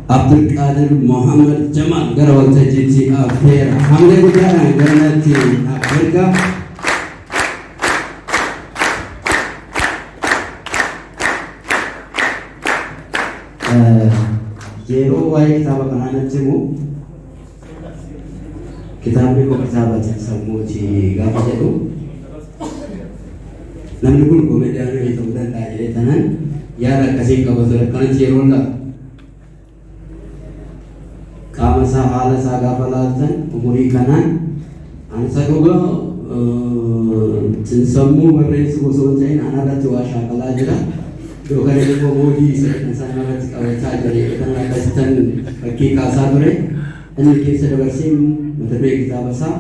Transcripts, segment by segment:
Abdulqadir Muhammad Jamal gara waltajjii afeera hamle guddaadhaan garanatti Afrika yeroo waa'ee kitaaba kanaa natti himu kitaabni koo kitaaba sammuuti gaafa jedhu namni kun komeediyaanii ta'uu danda'a jedhee tanan yaada akkasii qabatu akkanatti yeroo laatu qaama isaa haala isaa gaafa laatan umurii kanaan ansa dhugaa sammuu barreessu osoo hin ta'in anarratti waa shaakalaa jira yookaan immoo moodii isaan irratti qabachaa jira kan akkasitan fakkii kaasaa ture inni keessa dabarsee mata duree kitaaba isaa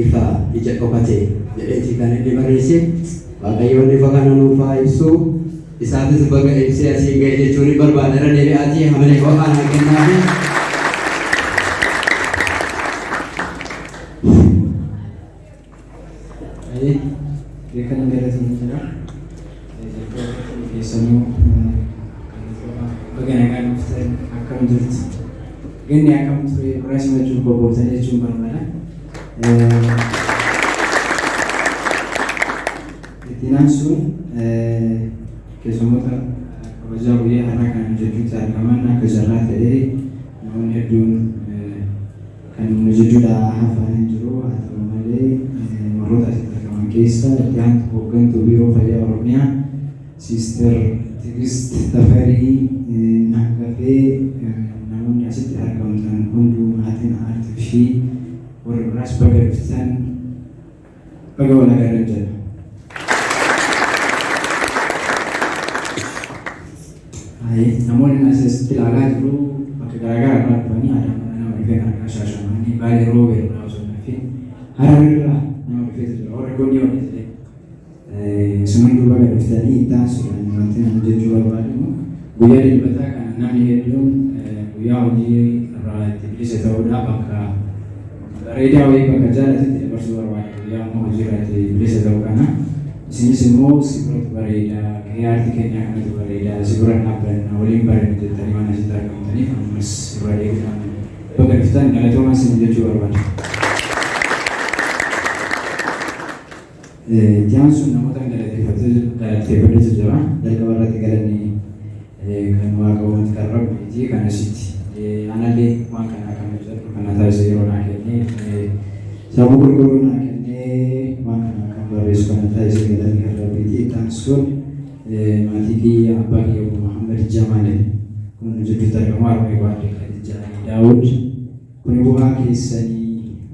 ifa ija qofate jedheeti kan inni barreesse waaqayyoon ifa kana nuuf haa ibsu isaatis baga ibsee asii ga'e jechuun barbaada irra deebi'aatii hamalee ho'aan haa kennaafi. Kan negara Indonesia, biasanya bagaimana akan menjadi ini akan berhasil menjumpa bosannya jumpa mana? Langsung kesemua wajah dia anak kan menjadi cara mana kejaran dari namun hedun kan menjadi dah hafalin juru atau malay menurut Keessa yang bukan tu biro faya Oromia, Sister Tigist Tafari Nangkafe, namun ya sih terkait dengan kunjung hatin artifi, orang ras bagaikan bagaimana kerja. Namun yang saya setelah dulu pakai gara-gara apa ni ada mana mereka nak kasih ni balik rover langsung nafin, haraplah. Orgoglio semua dua kali dari tas dan nanti menjadi jual baru. Buaya di Batak kan nami itu buaya uji rakyat jadi saya tahu dah apakah reda awak bekerja itu bersuara baik. Buaya mau uji rakyat jadi saya tahu karena sini semua sibuk bereda kayak artikelnya kan itu bereda sibuk apa nawarin barang itu dari mana sih dari mana ni mas bereda bekerja dan itu masih menjadi jual baru. Jangan sunnah mutang dari tebel sejarah dari kawaran tiga ni kan warga karab ini kan siti anak le makan akan menjadi karena tahu saya orang ini sabu guru nak ini makan akan beres karena tahu saya dari karab ini tansun mati ki apa ki Muhammad Jamal kun menjadi terkenal mewah di Jalan Daud kun buah kisah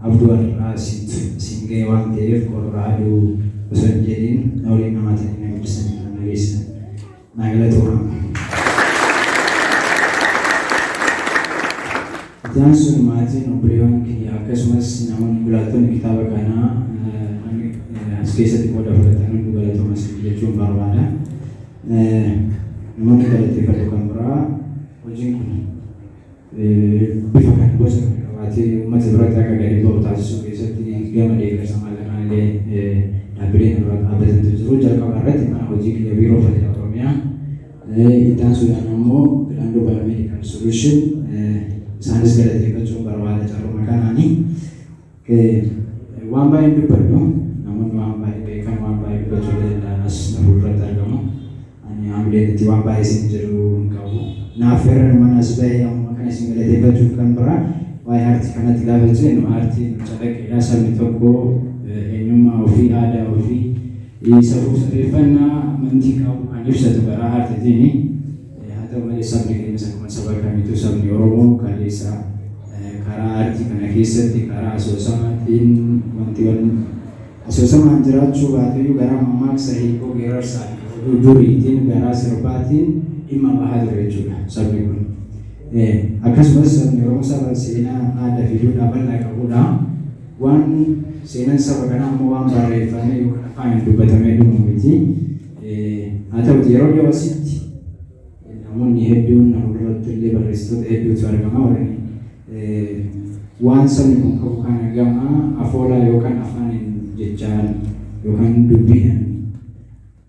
Abdul Rasid sehingga wang tef korado usul jadin nauli nama tadi yang bersama analisa nagla Tuhan jangan sunmati nobriwan ki akasmas namun gulaton kita bakana skesa di koda pertanyaan gulaton masih dia cuma barwada namun kita lihat kamera ujung bifakan bos Ati umat seberat agak dari bawah tasu seperti dia mereka sama dengan abrin abrin itu jujur kalau karet di mana uji dia biro pada Oromia kita sudah nemu Belando Biomedical Solution sana segala tiga cuma baru ada cara makanan ni ke wamba itu perlu namun wamba itu kan wamba itu sudah danas narurat agama ani ambil di wamba ini jeru kau nafer mana sebaik yang makan segala tiga cuma berat Wah arti karena tidak baca ini arti mencari dasar mitoko enyuma ofi ada ofi ini sabu serifana mentika anjur satu bara arti ini atau mana sabri ini misalnya sabar kami itu sabri Oromo kalisa kara arti karena kisah di kara asosamatin mantiwan asosama jerat coba tu juga mamak sahiko gerar sah duduri itu negara serbatin imam bahadur juga sabri pun akas besar ni orang sahabat sena ada video dapat nak kuda wan sena sahabat kana mau ambare fane yuk apa yang tu betul medu mungkin atau tiaro dia wasit namun ni hedu namun rotul lebar restu hedu suara kama orang wan sani mungkin bukan agama afola yokan afanin jejan yokan dubian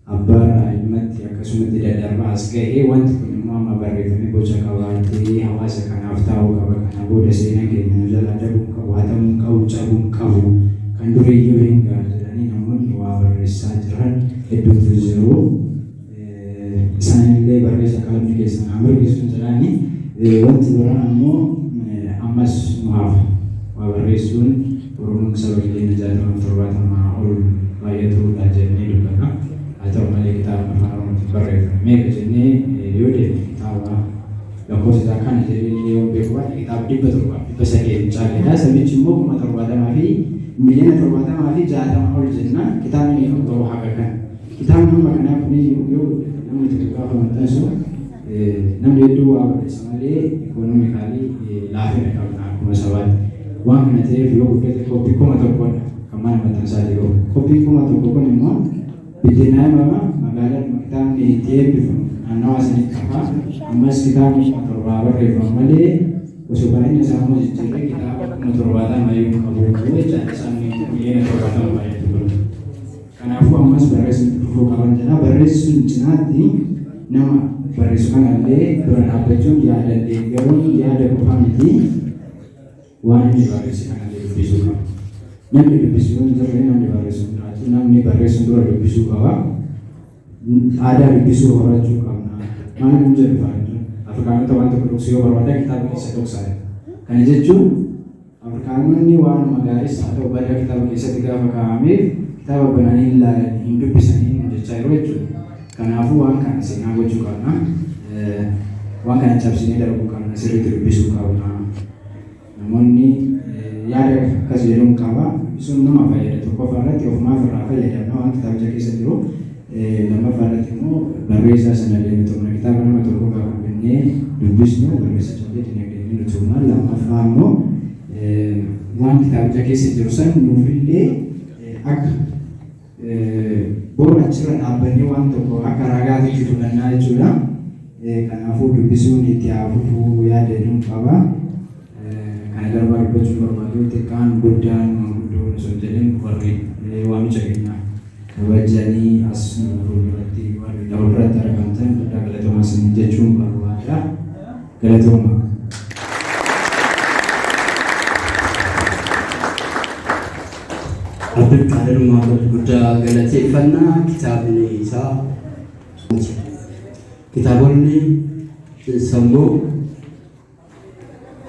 abar imat ya kasumati tidak darba asgai wan tu punya mama barreeffamee boca qabaatee hawaasa kanaaf taa'uu qaba. Kana booda seenaa keenya nu jalaa darbuun qabu, haatamuu qabu, cabuun qabu, kan duriyyuu hin ga'a jedhanii namoonni waa barreessaa jiran hedduutu jiru. Isaanillee barreessa qalamni keessan haa mirgisuun jedhanii wanti biraan ammoo ammas nuuf waa barreessuun Oromoon saba keenya 60-70 ol baay'atuudha jennee dubbata. Haa ta'u malee kitaaba afaan Oromootiin barreeffame meeqa jennee yoo deemne kitaaba lakkoofsa kana jedhee yoo beeku baay'ee kitaaba 700 caaledha. Sabichi immoo 70,000 fi miliyoona 70 fi 60 ol jenna. Kitaabni qabu haqa kana. Kitaabni amma kanaaf yoo namni tokko gaafa maxxansu namni hedduu waa barreessa malee ikoonoomikaalii laafina qabna akkuma sabaatti. Waan kana ta'eef yoo guddate koppii 1,000 kan mana maxxansaa jiru. Koppii 1,000 kun immoo biddeenaa magaalaan kitaabni itti eebbifamu naannawaa sanitti qaba. Ammas kitaabni 700 barreeffama malee osoo baay'ina isaa immoo jijjiirree kitaaba 70 mayyuu qabu jechuudha. Isaan miliyoona 70 baay'atu jiru. Kanaafuu ammas barreessuun dhufuu qaban jedha. Barreessuun cinaatti nama barreessu kanallee dura dhaabbachuun yaada deeggaruun yaada qofaa miti waan inni barreesse kanallee dubbisuu qaba. Namni dubbisuu hin jirre namni barreessu jiraatu namni barreessuun dura dubbisuu qaba. Aadaa dubbisuu horachuu qabna. Maal nun jedhu faayidaan Afrikaanota waan tokko dhoksuu yoo barbaada kitaaba keessa dhoksaa. Kana jechuun Afrikaanonni waan magaalis haa ta'u badaa kitaaba keessatti gaafa kaa'ameef kitaaba bananii ilaalanii hin dubbisanii jechaa yeroo jechuudha. Kanaafuu waan kana seenaa gochuu qabna. Waan kana cabsinee darbuu qabna. Sirriitti dubbisuu qabna. Namoonni yaada akkas jedhuun qaba. Sun nama fayyada. Tokkoffaa irratti ofumaaf irraa fayyadamna waan kitaabicha keessa jiru. Lammaffaa irratti immoo barreessaa sana illee tumna. Kitaaba nama tokko gaafa bennee dubbisnu barreessicha illee dinagdee nu tumna. Lammaffaa immoo waan kitaabicha keessa jiru san nuufillee akka boru achirra dhaabbannee waan tokko akka ragaatitti fudhannaa jechuudha. Kanaafuu dubbisuun itti haafuu yaada jedhuun qaba. Kana darbaa dubbachuun barbaadu xiqqaan guddaan guddoon osoo jedhin warri waamicha keenya kabajanii as fuulduratti warri irratti argamtan guddaa galatoomaa isin jechuun barbaada. Galatooma. Abdul Qadir Muhammad guddaa galateeffannaa. Kitaabni isaa kitaabonni sammuu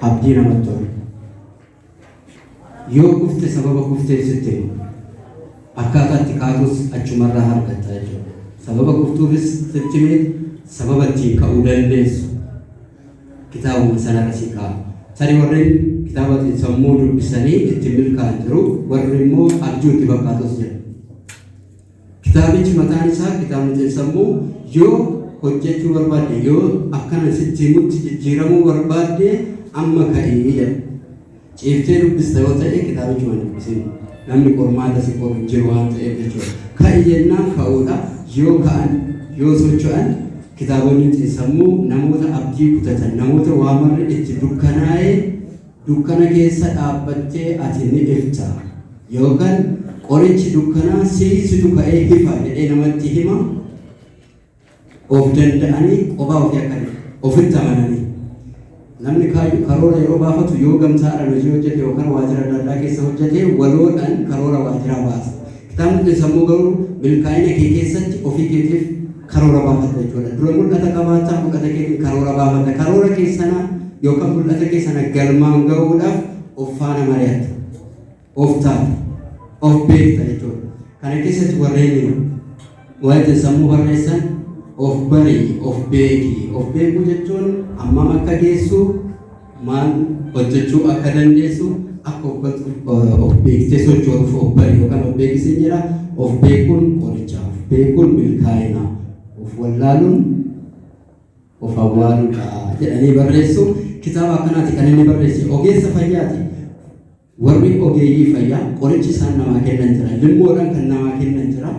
abdii namatti tolu. Yoo kufte sababa kufteessitte akkaataatti kaatus achumarraa argatta jechuudha. Sababa kuftuufis sitti sababa ittiin ka'uu dandeessu kitaabuma sanarra si kaa'a. Tarii warreen kitaaba sammuu dubbisanii itti milkaa'an jiru, warri immoo abjuu itti fakkaatus jira. Kitaabichi mataan isaa kitaabni sammuu yoo hojjechuu barbaadde, yoo akkana sitti himutti jijjiiramuu barbaadde amma ka'ee jedha. Ciiftee dubbista yoo ta'e kitaabichi waan dubbisin namni qormaata si qoru jiru waan ta'eef jechuudha. Ka'e jennaan ka'uudha. Yoo ka'an yoo socho'an kitaabonni sammuu namoota abdii kutatan, namoota waamarri itti dukkanaa'ee dukkana keessa dhaabbattee ati ni ifta yookaan qorichi dukkanaa siisitu ka'ee ifa jedhee namatti hima. Of danda'anii qophaa ofii akkanii ofitti amananii namni karoora yeroo baafatu yoo gamtaadhaan hojii hojjete yookaan waajjira adda addaa keessa hojjete waloodhaan karoora waajjiraa baasa. Kitaabni sammuu garuu milkaa'ina kee keessatti ofii keetiif karoora baafata jechuudha. Dura mul'ata qabaachaa mul'ata keetiin karoora baafata. Karoora keessana yookaan mul'ata keessana galmaan ga'uudhaaf of faana mari'atta, of taata, of beekta jechuudha. Kana keessatti warreen waa'ee sammuu barreessan of barii, of beekii. Of beekuu jechuun hammam akka geessu, maal hojjechuu akka dandeessu, akka of beektee sochootuuf of barii yookaan of beeksisee jira. Of beekuun qorichaaf, beekuun milkaa'ina, of wallaaluun of awwaaluudha jedhanii barreessu. Kitaaba akkanaati kan inni barreesse. Ogeessa fayyaati. Warri ogeeyyii fayyaa qorichi isaan namaa kennan jira. Limmoodhaan kan namaa kennan jira.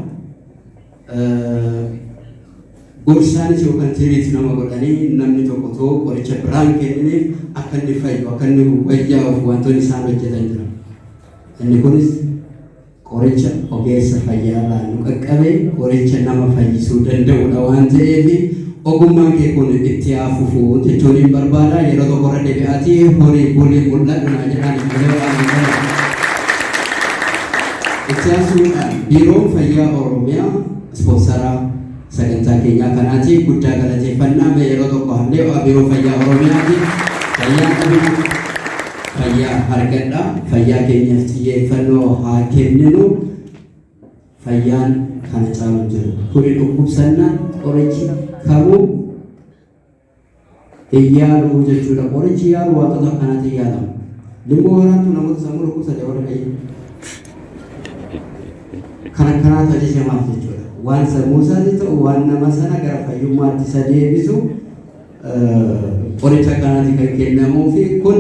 Gorsaanis yookaan tiriit nama godhanii namni tokko too qoricha biraan kennineef akka inni fayyu, akka inni wayyaa'uuf wantoonni isaan hojjetan jira. Inni kunis qoricha ogeessa fayyaa irraa nu qaqqabe qoricha nama fayyisuu danda'udha waan ta'eef ogummaan kee kun itti hafuuf jechuun hin barbaada. Yeroo tokko irra deebi'aatii horii bulii mul'atu naa jedhaan itti hafuudhaan biiroon fayyaa Oromiyaa ispoonsaraa sagantaa keenyaa kanaati. Guddaa galateeffannaa. Yeroo tokko haallee biiroo fayyaa Oromiyaati. Fayyaa argadhaa. Fayyaa keenyaaf xiyyeeffannoo haa kenninu. Fayyaan kana caalu jiru. Kuni dhukkubsannaan qorichi kamuu iyyaaluu jechuudha. Qorichi yaalu wantoota akkanaatti yaalamu. Limboo waraantu namoota sammuu dhukkubsate warra qayyee. Kana kanaa tajaajilaaf jechuudha. Waan sammuu isaanii ta'u waan nama sana gara fayyummaatti isa deebisu qoricha akkanaatti kan kennamuu fi kun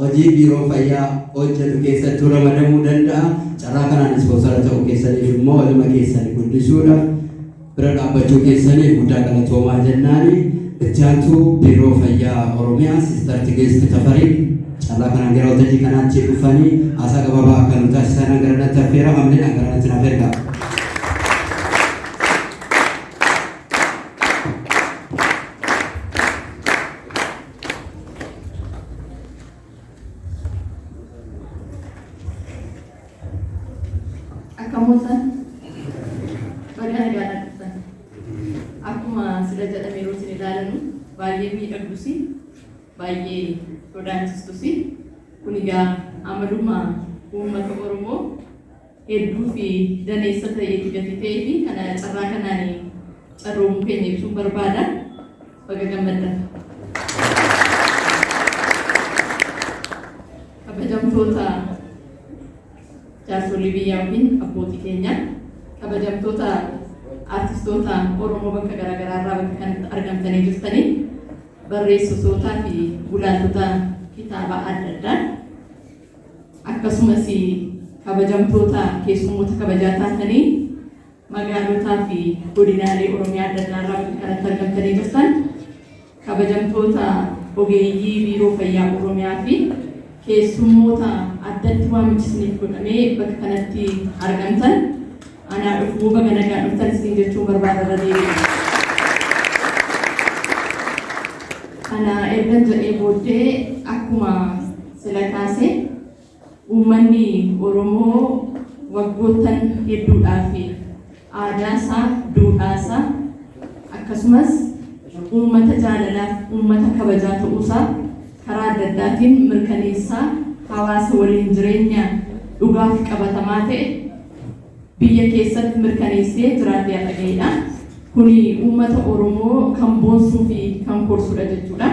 hojii biiroo fayyaa hojjetu keessattuu ramadamuu danda'a. Carraa kanaan ispoonsara ta'uu keessaniif immoo waluma keessanii guddisuudhaaf bira dhaabbachuu keessaniif guddaa galatoomaa jennaani. Itti aantuu biiroo fayyaa Oromiyaa Siistar Tigeest Tafarii carraa kanaan gara hojii kanaatti dhufanii haasaa gabaabaa akka nu taasisan gara natti affeera. Hamleen gara natti naaf ergaa. Kamusan, baga nagaan dhuftan. Akkuma sila jedhame yeroo isin ilaalan baay'ee miidhagdusi, baay'ee sodaachistusi. Kun egaa amalummaa uummata Oromoo hedduu fi daneessa ta'eeti gati ta'ee fi kana carraa kanaan carroomuu keenya ibsuun barbaada. Baga gammaddan. Kabajamtoota jaarsolii biyyaa waliin abbootii keenya, kabajamtoota artistoota Oromoo bakka garaagaraa irraa bakka kanatti argamtanii jirtanii, barreessitootaa fi gulaatota kitaaba adda addaa, akkasumas kabajamtoota keessummoota kabajaa taatanii magaalotaa fi godinaalee Oromiyaa adda addaa irraa bakka kanatti argamtanii jirtan, kabajamtoota ogeeyyii biiroo fayyaa Oromiyaa fi keessummoota addatti waamichisniif godhamee bakka kanatti argamtan anaa dhufuu baga nagaan dhuftan isin jechuun barbaada deebi'a. Kana ergan jedhee booddee akkuma sila kaase uummanni Oromoo waggoottan hedduudhaaf aadaasaa, duudhaasaa akkasumas uummata jaalalaaf uummata kabajaa ta'uusaa karaa adda addaatiin mirkaneessaa hawaasa waliin jireenya dhugaaf qabatamaa ta'e biyya keessatti mirkaneessee jiraatee dhaga'eedha. Kuni uummata Oromoo kan boonsuu fi kan korsudha jechuudha.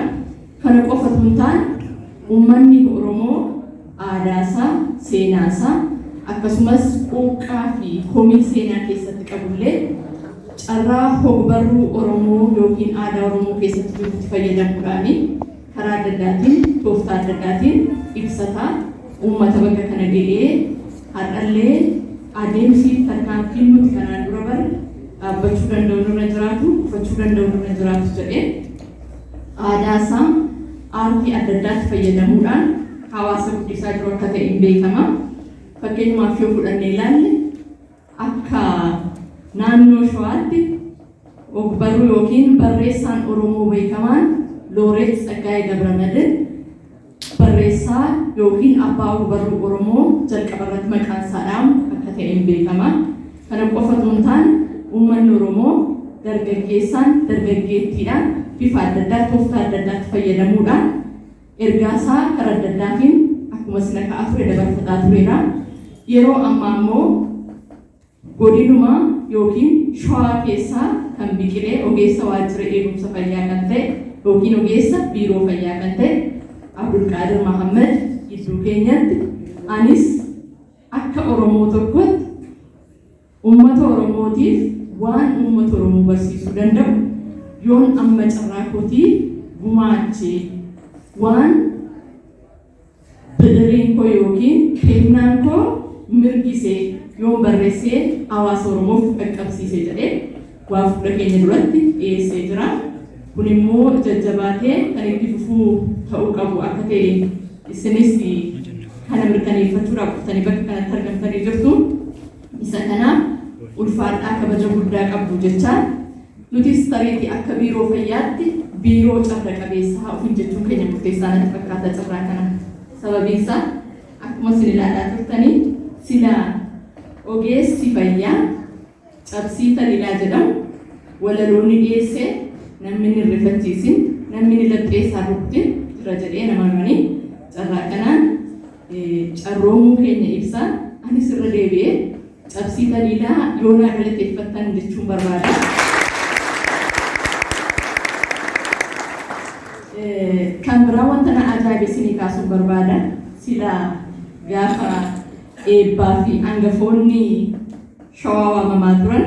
Kana qofa tun taane uummanni Oromoo aadaasaa, seenaasaa akkasumas quuqqaa fi komii seenaa keessatti qabullee carraa hogbarruu Oromoo yookiin aadaa Oromoo keessatti jirutti fayyadamuudhaani karaa adda addaatiin, tooftaa adda addaatiin ibsataa uummata bakka kana ga'ee har'allee adeemsi tarkaanfiin nuti kanaan dura bare dhaabbachuu danda'u nurra jiraatu, ufachuu danda'u nurra jiraatu jedhee aadaasaa aartii adda addaatti fayyadamuudhaan hawaasa guddisaa jiru akka ta'e hin beekama. Fakkeenyumaaf yoo fudhannee ilaalle akka naannoo Shawaatti ogbarruu yookiin barreessaan Oromoo beekamaan Looreet Tsaggaayee Gabramadiin barreessaa yookiin abbaa ogbarruu Oromoo jalqaba irratti maqaan isaadhaan akka ta'e hin beekama. Kana qofa osoo hin taane uummanni Oromoo dargaggeessaan dargaggeettiidhaan bifa adda addaa tooftaa adda addaatti fayyadamuudhaan ergaasaa karaa adda addaatiin akkuma sila ka'aa ture dabarfataa tureera. Yeroo ammaa immoo godinuma yookiin Shawaa keessaa kan biqilee ogeessa waajjira eegumsa fayyaa kan ta'e yookiin ogeessa biiroo fayyaa kan ta'e Abdulqaadir Mahammad gidduu keenyatti anis akka Oromoo tokkotti uummata Oromootiif waan uummata Oromoo barsiisuu danda'u yoon amma carraa kootii gumaachee waan bidireen koo yookiin kennaan koo mirgisee yoon barreessee hawaasa Oromoof qaqqabsiisee jedhee waa fuula keenya duratti dhiyeessee jira. Kun immoo jajjabaatee kan itti fufuu ta'uu qabu akka ta'e isinis kana mirkaneeffachuudhaaf dhuftanii bakka kanatti argamtanii jirtu. Isa kanaaf ulfaadhaa kabaja guddaa qabdu jechaan nutis tariitii akka biiroo fayyaatti biiroo carra qabeessaa ofiin jechuun keenya murteessaa natti fakkaata carraa kana. Sababiin isaa akkuma isin ilaalaa turtanii silaa ogeessi fayyaa cabsii taliilaa jedhamu walaloonni dhiyeessee namni hin rifachiisin namni hin lapheessaa rukutin jira jedhee nama himanii carraa kanaan carroomuu keenya ibsaa anis irra deebi'ee cabsii taliilaa yoonaa galateeffattan jechuun barbaada. Kan biraa wanta na ajaa'ibsiisinii kaasuun barbaada silaa gaafa eebbaa fi hangafoonni shawaa waamamaa turan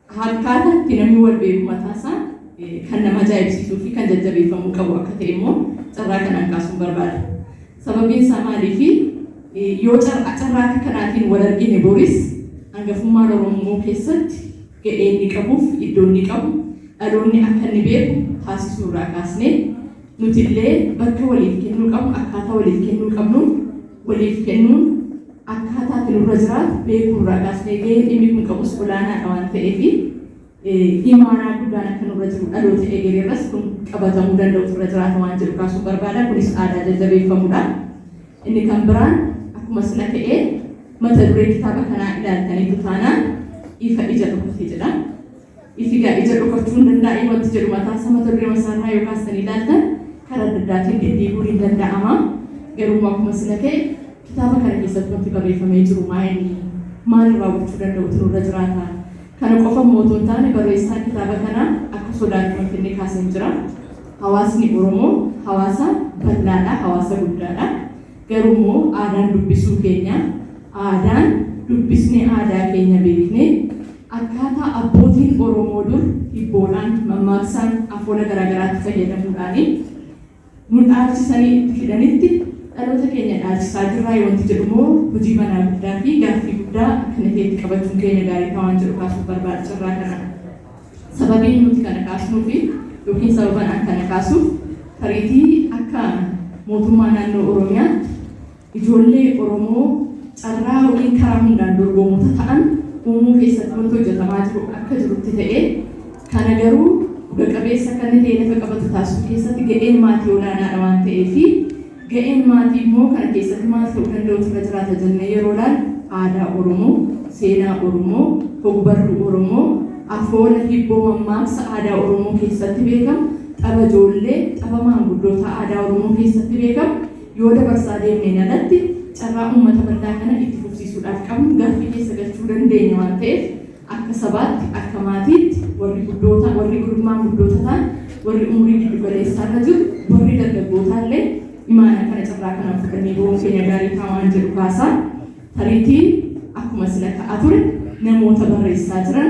akkaataa itti namni wal beeku mataasaa kan nama ajaa'ibsiisuu fi kan jajjabeeffamuu qabu akka ta'e immoo carraa kanaan kaasuun barbaada. Sababiin isaa maaliifi yoo carraa akka kanaatiin wal argine boris hangafummaan Oromoo keessatti ga'ee inni qabuuf iddoo inni qabu dhaloonni akka inni beeku taasisuu irraa kaasnee nuti illee bakka waliif kennuu qabnu akkaataa waliif kennuu qabnuun waliif kennuun akkaataa itti nurra jiraatu beekuu irraa kaasnee ga'ee dhimmi kun qabus olaanaadha waan ta'eef imaanaa guddaan akka nurra jiru dhaloota eegalerras kun qabatamuu danda'u irra jiraata waan jedhu kaasuu barbaada. Kunis aadaa jajjabeeffamudha. Inni kan biraan akkuma sila ta'ee mata duree kitaaba kanaa ilaaltaniitu taanaan ifa ija dhokatee jedha. Ifigaa ija dhokachuu hin danda'e wanti jedhu mataasa mata duree masaarraa yoo kaastan ilaaltan karaa adda addaatiin deddeebi'uu hin danda'ama. Garuu akkuma sila ta'e kitaaba kana keessatti wanti barreeffamee jiru maal raawwachuu danda'u nurra jiraata. Kana qofa mootoon taane barreessaan kitaaba kanaa akka sodaatti wanti inni kaasee jira. Hawaasni Oromoo hawaasa bal'aadha, hawaasa guddaadha. Garuu immoo aadaan dubbisuu keenya, aadaan dubbisnee aadaa keenya beeknee akkaataa abbootiin Oromoo dur hibboodhaan, mammaaksaan, afoola garaagaraatti fayyadamuudhaan nu dhaalchisanii itti fidanitti dhaloota keenya dhaalchisaa jirraa wanti jedhu immoo hojii manaa guddaa fi gaaffii guddaa akkana ta'etti qabachuun keenya gaarii ta'aa waan jedhu kaasuuf barbaada carraa kana. Sababiin nuti kana kaasnuu fi yookiin sababaan kana kaasuuf tariitii akka mootummaa naannoo Oromiyaatti ijoollee Oromoo carraa yookiin karaa hundaan dorgomoota ta'an uumuu keessatti wanti hojjetamaa jiru akka jirutti ta'ee kana garuu dhuga qabeessa kan ta'e lafa qabatu taasisuu keessatti ga'een maatii olaanaadha waan ta'eef ga'een maatii immoo kana keessatti maal ta'uu danda'u irra jiraata jennee yeroo ilaallu aadaa Oromoo, seenaa Oromoo, hogbarruu Oromoo, afoola hibboo mammaaksa aadaa Oromoo keessatti beekamu, tapha ijoollee, tapha maanguddoota aadaa Oromoo keessatti beekamu yoo dabarsaa deemneen alatti carraa uummata bal'aa kana itti fufsiisuudhaaf qabnu gaaffii keessa galchuu dandeenya waan ta'eef akka sabaatti akka maatiitti warri guddoota warri gurgummaan guddoota ta'an warri umurii giddu galeessaa irra jiru warri dargaggootaa illee imaana kana carraa kanaan fudhannee boonuu keenya gaarii ta'aa waan jedhu kaasaa tariitii akkuma sila ta'aa ture namoota barreessaa jiran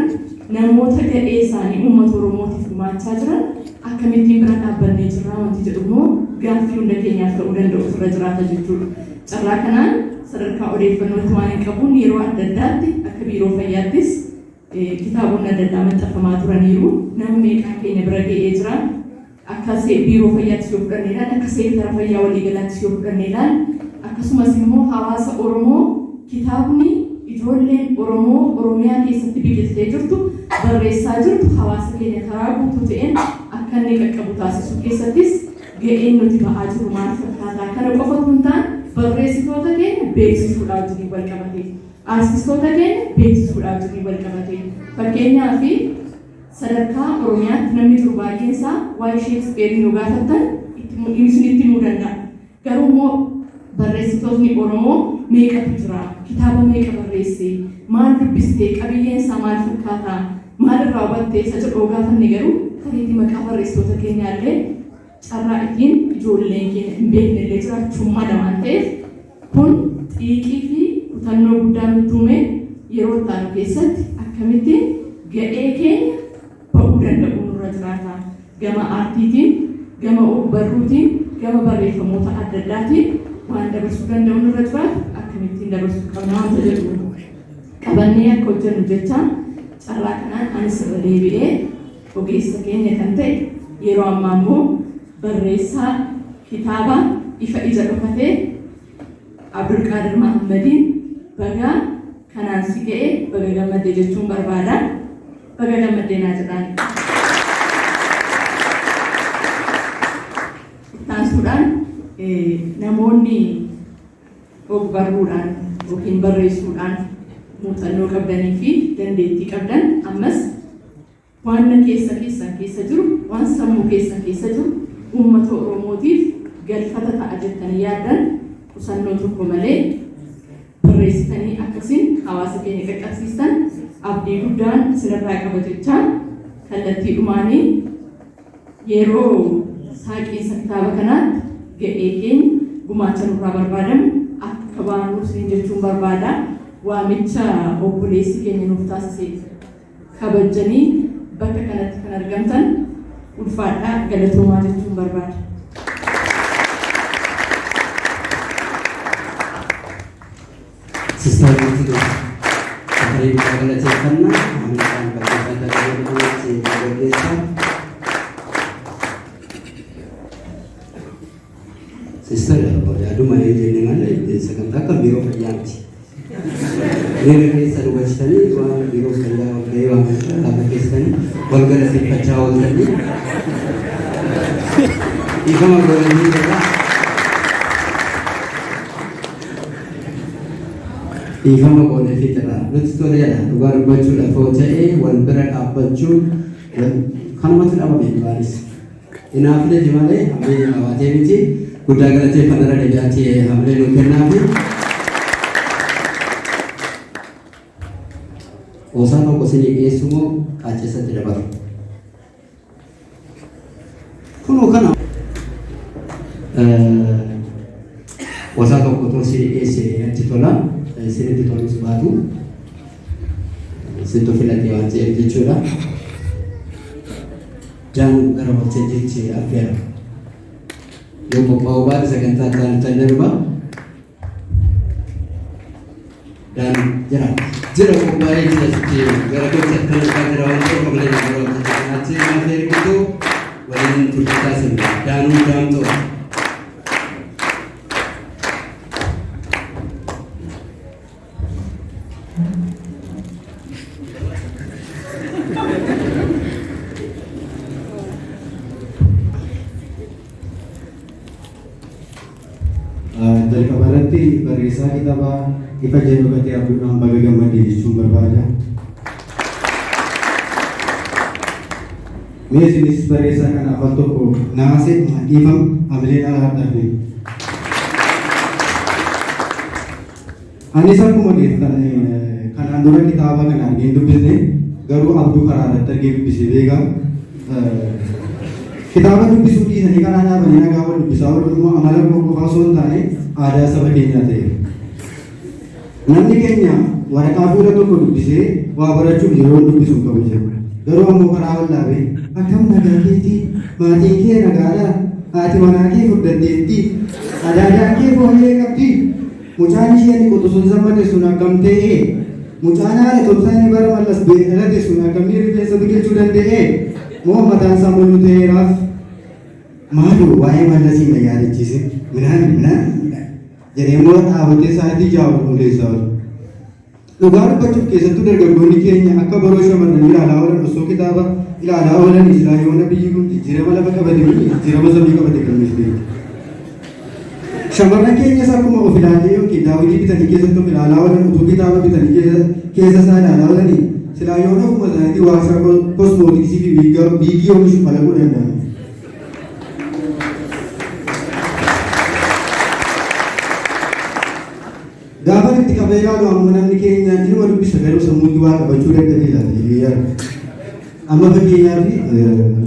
namoota gadhee isaanii uummata Oromootiif gumaachaa jiran akkamittiin bira dhaabbannee jirraa wanti jedhu immoo gaaffii hunda keenyaaf ta'uu danda'u irra jiraata jechuudha. Carraa kanaan sadarkaa odeeffannootti waan hin qabuun yeroo adda addaatti akka biiroo fayyaattis kitaabonni adda addaa maxxanfamaa turaniiru namni meeqaan keenya bira ga'ee jira. Akka biiroo fayyaattis yoo fudhannee ilaalle akka seektara fayyaa waliigalaattis yoo fudhannee ilaalle akkasumas immoo hawaasa Oromoo kitaabni ijoolleen Oromoo Oromiyaa keessatti biqiltee jirtu barreessaa jirtu hawaasa keenya karaa guutuu ta'een akka inni qaqqabu taasisuu keessattis ga'een nuti ba'aa jiru maal fakkaataa kana qofatu hin taane barreessitoota keenya beeksisuudhaaf wajjin wal qabate artistoota keenya beeksisuudhaaf wajjin wal qabate fakkeenyaaf sadarkaa Oromiyaatti namni jiru baay'een isaa waa'ee Sheekispeerii yoo gaafattan isinitti himuu danda'a. Garuu immoo barreessitootni Oromoo meeqatu jira? Kitaaba meeqa barreesse? Maal dubbiste? Qabiyyeen isaa maal fakkaata? Maal irraa hubatte? Isa jedhu gaafanne garuu tariitii maqaa barreessitoota keenyaallee carraa ittiin ijoolleen keenya hin beekne illee jiraachuu mala waan ta'eef kun xiiqii fi kutannoo guddaa nutti uume yeroo itti aanu keessatti akkamittiin ga'ee keenya ba'uu danda'u nurra jiraata. Gama aartiitiin, gama barruutiin, gama barreeffamoota adda addaatiin waan dabarsuu danda'u nurra jiraatu akkamittiin dabarsuu qabna wanta jedhu qabannee akka hojjennu jecha carraa kanaan anis irra deebi'ee ogeessa keenya kan ta'e yeroo ammaa immoo barreessaa kitaaba ifa ija dhokatee Abdulqaadir Mahammadiin baga kanaan si ga'e baga gammadde jechuun barbaada. baga gammadeenaa jedhaan. Taasisuudhaan namoonni ogbarruudhaan yookiin barreessuudhaan muuxannoo qabdanii fi dandeettii qabdan ammas waan keessa jiru waan sammuu keessa jiru uummata Oromootiif galfata ta'a jettanii yaaddan qusannoo tokko malee barreessitanii akkasiin hawaasa keenya qaqqabsiistan abdii guddaan isinirraa qaba jechaa kallattii dhumaanii yeroo saaqiinsa kitaaba kanaatti ga'ee keenya gumaacha nurraa barbaadamu akka baanuu isin jechuun barbaada. Waamicha obboleessi keenya nuuf taasisee kabajanii bakka kanatti kan argamtan ulfaadhaa galatoomaa jechuun barbaada. Sistaarri Akhirnya kita galateeffannaa amantaan bakkeeffata qabeenya gaggeessaa Sister yaaduma jenne malee sagantaa akka biiroo fayyaati. Neera keessa dubbachitanii waan biiroo fayyaa gahee waan lafa keessanii wal galateeffachaa ooltanii dhiifama goolanii jedhaa dhiifama goolee fi jira nuti toleedha dhugaa dubbachuudhaaf yoo ta'e wal bira dhaabbachuun kanumatti dhabame baanis inaafile malee hamee qabaatee miti guddaa galateeffannaa deebi'aatee hamlee nu kennaafi osaan tokko sinii dhiyeessumoo qaacessatti dabalu kunoo kana osaan tokko too sinii dhiyeessee achi tola sinitti tolus baatu sintu filatee waan ta'eef jechuudha daanuu gara waltajjiitti affeera yoo qophaa'uu baate sagantaa ta'an darba daanuu jira qophaa'ee jira gara keessatti kan argaa jira waan ta'eef qablee yeroo waltajjii kanaatti ergituu waliin tursiisaa sirna daanuu daamtoo jalqabarratti barreessaa kitaabaa ifa jedhu gatee abduudhaan baga gammadee jechuun barbaada. Mee isinis barreessaa kanaaf al tokko naasee dhiifam hamilee dhalaa dhabne. Anis akkuma kanaan dura kitaaba kana argeen dubbisne garuu abduu karaa irratti argee dubbisee beekaa. Kitaaba dubbisuu dhiisanii karaa dhaabanii nagaa wal dubbisaa wal immoo amala qofaa osoo hin taane aadaa saba keenyaa ta'e. Namni keenya waraqaa fuula tokko dubbisee waa barachuuf yeroo dubbisuu qabu jira. Garuu ammoo karaa wallaabee akkam nagaa keetii maatiin kee nagaadhaa haati manaa kee furdatteetti adaadaan kee booyyee qabdi mucaan isheen qotusuun zammate sun akkam ta'e mucaan haala tolsaanii bara mallas beekalate sun akkamii rifeensa biqilchuu danda'e moo mataan isaa mul'u ta'eeraaf maaloo waa'ee mallasiin na yaadachiise minaan jedheemmoo dhaabatee sa'aatii jaa'u oleessaa oolu. Dhugaa dubbachuuf keessattuu dargaggoonni keenya akka baroo shamarranii ilaalaa oolan osoo kitaaba ilaalaa oolan islaayoona biyyi kun jijjiirama lafa qabate jijjiirama samii qabate kan nuti beeku. Shamarran keenyas akkuma of ilaalee yookiin daawwitii bitanii keessatti of ilaalaa oolan utuu kitaaba bitanii keessa isaa ilaalaa oolanii silaayoona ofuma isaaniitii waasaa kosmootiksii fi biigii oomishu kalaquu danda'an. Gaafa itti qabee ilaalu ammoo namni keenya inuma dubbisa garuu sammuutti waa qabachuu danda'ee ilaala. Amma fakkeenyaaf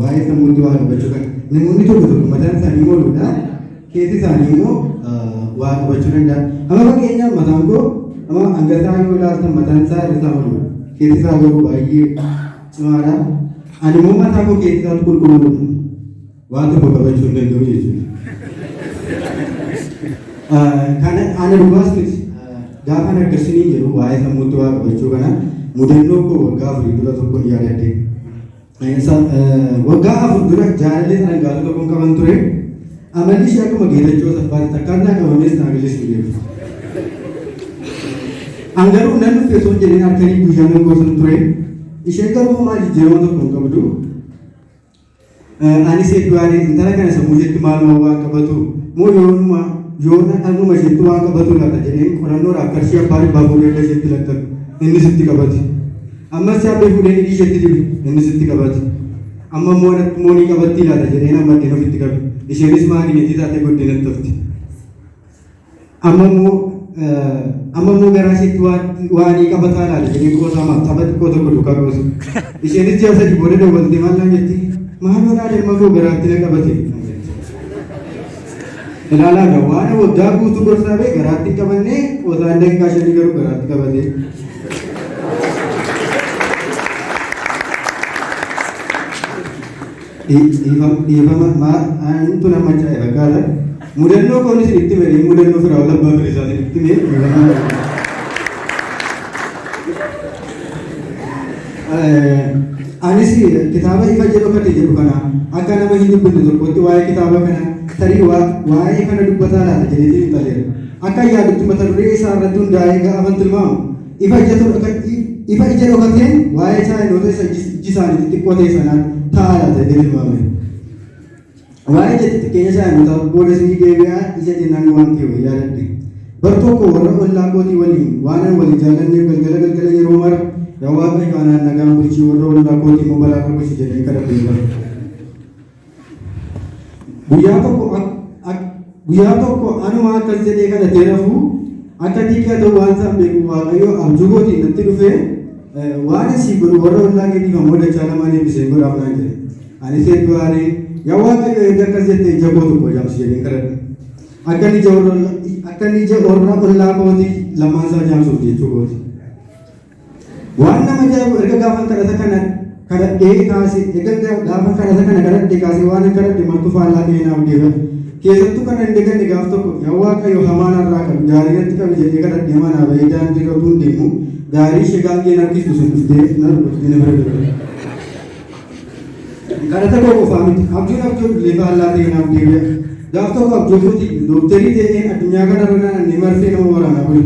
waa'ee sammuutti waa qabachuu kan namoonni tokko mataan isaanii ooluudha keessi isaanii immoo waa qabachuu danda'a. Amma fakkeenyaaf mataan koo amma hangasaa yoo ilaaltan mataan isaa irraa oolu keessi isaa garuu baay'ee cimaadha. Ani immoo mataa koo keessi isaatti qulqulluudha waan tokko qabachuu hin danda'u jechuudha. Kana ana dhugaas miti. Gaafa naggarsinii jedhu waa'ee sammuutti waa qabachuu kana mudannoo koo waggaa 4 dura tokkoon yaadadde. Waggaa 4 dura jaalallee dhangala'oo tokkoon qaban ture. Amalli ishee akkuma Geetachoo Saffaatti akkaataa qabamees naagalee sun deemu. Angaruu nan dhufee osoo jedheen halkanii guyyaa nan gosan ture. isheen garuu maal jijjiirama tokko hin qabdu. Anis hedduudhaan intala kana sammuu jetti maal waan qabatu moo yoona dhaluma isheetti waan qabatu laata jedheen qorannoodhaaf qarshii abbaa dhibbaa fuudhee akka isheetti lakkatu inni sitti qabate. Ammas yaabbee fuudhee hidhii isheetti dibe inni sitti qabate. Amma moonii qabatti laata jedheen ammadheen ofitti qabe. Isheenis maagineetii taatee guddinatti tofti. Amma immoo garaa isheetti waanii qabataa laata jedhee qoosamaa tapha xiqqoo tokko duukaa qoosu. Isheenis ji'a sadii booda daawwaltee maal naan jetti maaloo ilma koo garaatti na qabate. Ilaalaa waan waggaa guutuu gorsaa bee garaatti qabannee qoosaan daqiiqaa shanii garuu garaatti qabate. Dhiifama aantu nama ajaa'iba fakkaata. Mudannoo koon isin itti meree mudannoo firaa wal abbaa firiisaa isin itti mee. Anis kitaaba ifa jedhu kate jedhu kana akka nama hin dubbinne tokkotti waa'ee kitaaba kana tarii waa'ee kana dubbataa laata jedheetiin hin taleera. Akka yaadutti mata duree isaa irratti hundaa'ee gaafa tilmaamu ifa ija dhokateen waa'ee chaayinoota isa iji isaanii xixiqqoo ta'e sanaan taa'aa laata jedhee tilmaame. Waa'ee ija xixiqqeenya chaayinoota booda sii deebi'aa ija jennaan waan ta'e yaadadde. Bar tokko warra ollaa kootii waliin waan waliin jaallanneef galgala yeroo mara yaa waaqayyo anaan nagaan bulchii warra ollaa kootii immoo balaa akka bulchi jedhee kadhadhee bara. Guyyaa tokko anuma akkas jedhee kadhatee rafuu akka xiqqaa ta'u waan isaan beeku waaqayyo abjuu kootiin natti dhufee waan isii godhu warra ollaa keetiif ammoo dachaa lamaan eebbisee godhaaf naan jedhe. Anis hedduu aaree yaa waaqayyo erga akkas jettee ija koo tokko jaamsi jedheen kadhadhe. Akka ija warra ollaa kootii lamaan isaa jaamsuuf jechuu kooti. Waan nama ajaa'ibu erga gaafa kadhata kana kadhadhee kaasee waan kadhadhe martu faallaa ta'ee naaf deebi'a. Keessattuu kana hin deeganne gaaf tokko yaa waaqayyo hamaan irraa qabu gaarii natti qabi jedhee kadhadhee manaa bahee daandii irra utuu deemu gaarii ishee gaangeen harkistu sun dhuftee na bira bira. Kadhata koo qofaa miti abjuun illee faallaa ta'ee naaf deebi'a. Gaaf tokko abjootuuti dooktarii ta'een addunyaa kanarra naannee marfee nama waraanaa buli.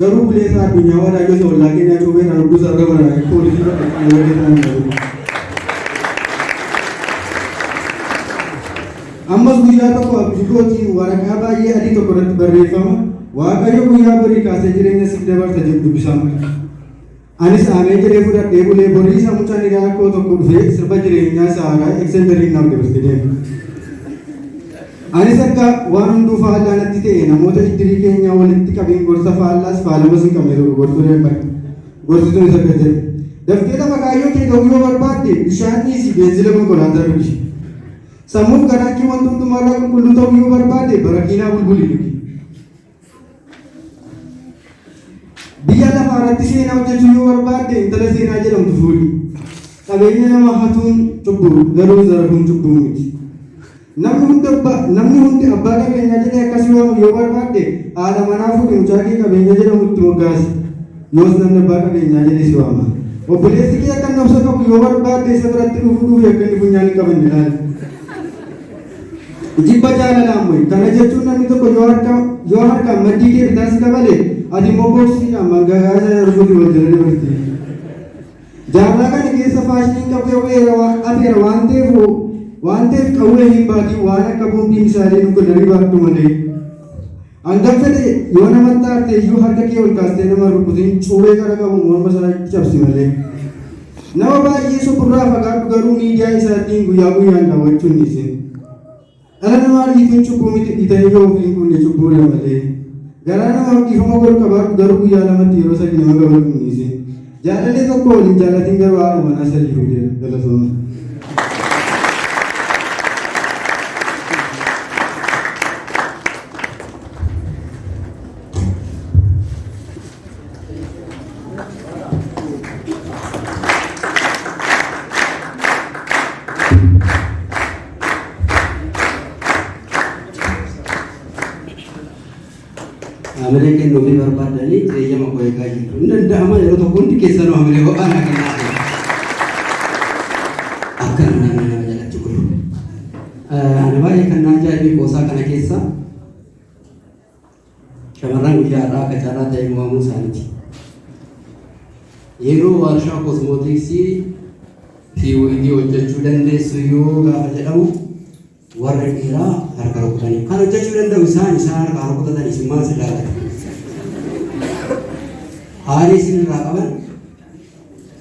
Garuu buleessa addunyaa wadaayoo isa ollaa keenyaa cuubee na dhuguu sarara waraanaa poolisii bakka ammas guyyaa tokko abjugootiin waraqaa baay'ee adii tokko irratti barreeffama waaqayyo guyyaa borii kaasee jireenya siif dabarsa jedhu dubbisama. Anis aanee jedhee fudhadhee bulee borii isa mucaan hiriyaa koo tokko dhufee sirba jireenyaa saaraa ekseendarii naaf dabarsitee deema. Anis akka waan hunduu faallaa natti ta'e namoota iddirii keenyaa walitti qabeen gorsa faallaas faalamas hin qabne tokko gorsuu deemmadha. Gorsituun isa akka jedhe daftee lafa kaayyoo kee ga'uu yoo barbaadde bishaan dhiisii beenzila konkolaataa dhugi. Sammuuf garaakii wanti hundumarraa qulqulluu ta'uu yoo barbaade barakiinaa bulbulii dhugi. Biyya lafaa irratti seenaa hojjechuu yoo barbaadde intala seenaa jedhamtu fuudhi. Qabeenya nama hatuun cubbuu garuu zarafuun cubbuu miti. Namni hundi abbaa qabeenyaa jedhee akkasii waamu yoo barbaadde haadha manaa fuudhi mucaa kee qabeenya jedhamu itti moggaasi. Yoos namni abbaa qabeenyaa jedhee si waama. Obboleessi kee akka inni obsa qabu yoo barbaadde isa biratti dhufuuf akka inni funyaan hin qabanne ilaali. Jibba jaalalaan wayi kana jechuun namni tokko yoo harkaan maddii kee bitaas dabale ati immoo boksiidhaan mangagaasaa darbuuti wal jala dabarti. Jaarraa kana keessa faashiniin qawwee afeera waan ta'eef qawwee hin baatiin waan akka boombii misaalee nu godhanii baattu malee. Hangafta ta'e yoo namatti aarte iyyuu harka kee ol kaastee nama rukutiin cuubee gara qabu morma isaa cabsi malee. Nama baay'ee sokurraa fagaadhu garuu miidiyaa isaatiin guyyaa guyyaan daawwachuun ni isin. Dhala namaa dhiituun cubbuu miti dhiitanii yoo ofiin kunne cubbuudha malee. Garaa namaaf dhiifama godhu qabaadhu garuu guyyaa lamatti yeroo sadii nama gabaadhu ni isin. Jaalallee tokko waliin jaalatiin garuu haadha manaa sadii fuudhee galatooma. Amalee kennuu fi barbaadanii eeyyama koo eegaa jirtu. Hin danda'ama yeroo tokko hundi keessanuu amalee ho'aa naa kennaa ta'e. Akka nama jalatti godhu. Ani baay'ee kan na ajaa'ibe qoosaa kana keessa shamarran guyyaa irraa akka carraa ta'e waamuu isaaniiti. yeroo warshaa kosmootiksii fi wiigii hojjechuu dandeessu yoo gaafa jedhamu warra dhiiraa harka rukutanii kan hojjechuu danda'u isaan harka rukutatan isin maal silaata haalli isin irraa qaban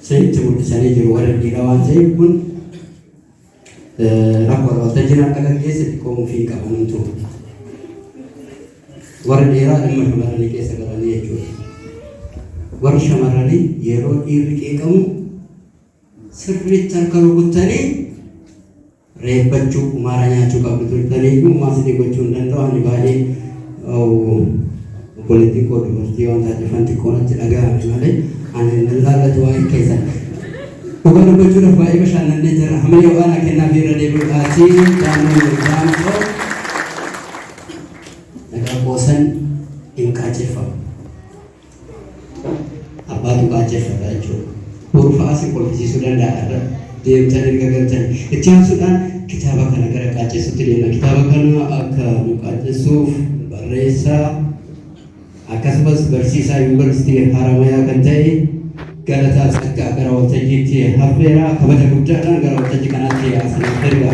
seetti mul'isanii jiru warra dhiiraa waan ta'eef kun rakkoo waltajjiin akka gaggeessetti qomuufii qabantu warra dhiiraa dhimma shamarranii keessa galanii jechuudha. Warra shamarranii yeroo dhiirri qeeqamu sirriitti harka rukutanii reebbachuu umaara nyaachuu qabdu turtanii uumaasni gochuu hin danda'u ani baay'ee politikoo dubartii waan taasisan xiqqoonatti dhaga'ame malee ani hin laallatu waa'ee keessan. Dhugaa dubbachuudhaaf baay'ee bashannannee jira. Hamma waan kennaa fi irra deebi'uudhaatii daanoo nagaa qoosan hin qaaceffamu. Abbaatu qaaceffata jechuudha. Urfaas qolfisiisuu danda'a. Deemtan erga galtan itti aansuudhaan kitaaba kana gara qaacessuutti deemna. Kitaaba kana akka qaacessuuf barreessaa akkasumas barsiisaa yuunivarsiitii Haramayaa kan ta'e Galataa Tsaggaa gara waltajjiitti hafeera. Kabaja guddaadhaan gara waltajjii kanaatti asiniif erga.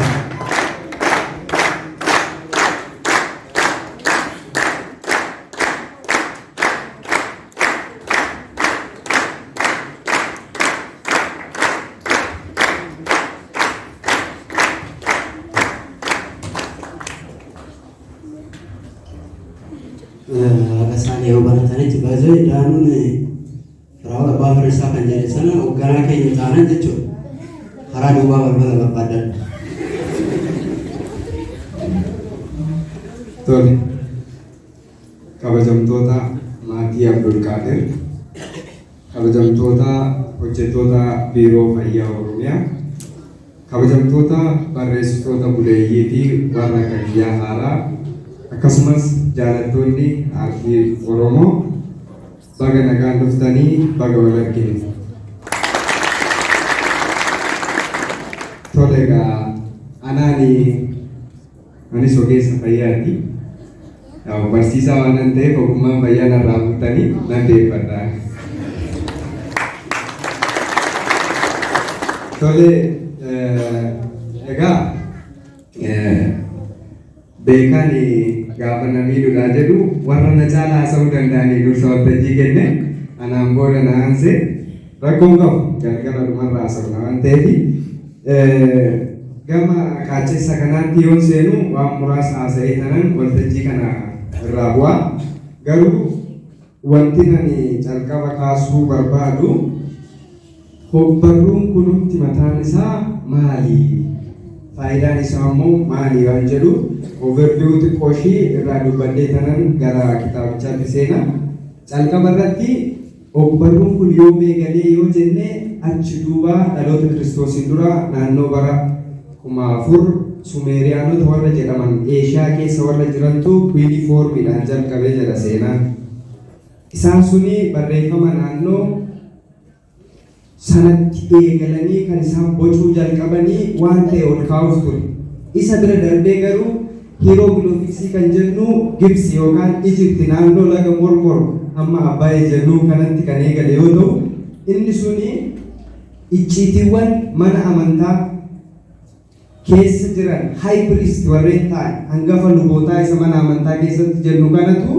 Agasan yeroo baratanitti baay'ee daanuun raawwa abbaa fariisaa kan jedhe sana hoogganaa keenya ta'an jechuudha. Karaa duubaa balbala barbaadan. Tole kabajamtoota maatii Abdulqaadir, kabajamtoota hojjettoota biiroo fayyaa Oromiyaa, kabajamtoota barreessitoota buleeyyii fi warra gaggiyaa haaraa akkasumas jaalattoonni aartii Oromoo baga nagaan dhuftanii baga wal argine. Tole egaa anis ogeessa fayyaati. Barsiisaa waan ta'eef ogummaan fayyaa narraa fudhatanii nan deeffadha. Tole egaa beekan gaafa namni dudhaa jedhu warra na caalaa haasa'uu danda'anii dursa waltajjii kenne anaan booda na aanse rakkoon qabu galgala dhumarraa haasa'u waan ta'eef gama qaacessa kanaatti yoon seenu waan muraasa haasa'ee tanan waltajjii kana irraa bu'aa. Garuu wanti nani calqaba kaasuu barbaadu hogbarruun kunumti mataan isaa maali? Faayidaan isaa immoo maali waan jedhu overview xiqqoo ishii irraa dubbadhee tanan gara kitaabichaatti seena. Calqaba irratti hogbarruun kun yoom eegalee yoo jenne achi duuba dhaloota Kiristoosiin dura naannoo bara 1000 Sumeeriyaanota warra jedhaman Eeshiyaa keessa warra jirantu kuunifoormiidhaan jalqabee jira seenaan. Isaan suni barreeffama naannoo sanatti eegalanii kan isaan bocuu jalqabanii waan ta'e ol kaa'uuf ture. Isa bira darbee garuu hieroglyphicsii kan jennu Gibsi yookaan Ijipti naannoo laga Mormor amma Abbaayee jennuu kanatti kan eegale yoo ta'u inni suni icciitiiwwan mana amantaa keessa jiran high priest warreen ta'an hangafa lubootaa isa mana amantaa keessatti jennu kanatu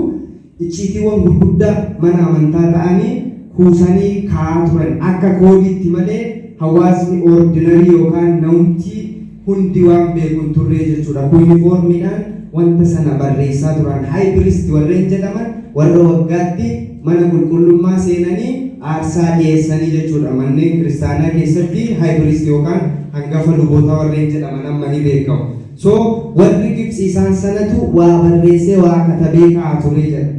icciitiiwwan gurguddaa mana amantaa ta'anii kuusanii kaa'aa turan akka koodiitti malee hawaasni ordinarii yookaan namni hundi waan beekun turre jechuudha. Kuunifoormiidhaan wanta sana barreessaa turan high priest warreen jedhaman warra waggaatti mana qulqullummaa seenanii aarsaa dhiyeessanii jechuudha. Manneen kiristaanaa keessatti high priest yookaan hangafa lubootaa warreen jedhaman amma ni beekamu. So warri Gibsi isaan sanatu waa barreessee waa katabee kaa'aa ture jedha.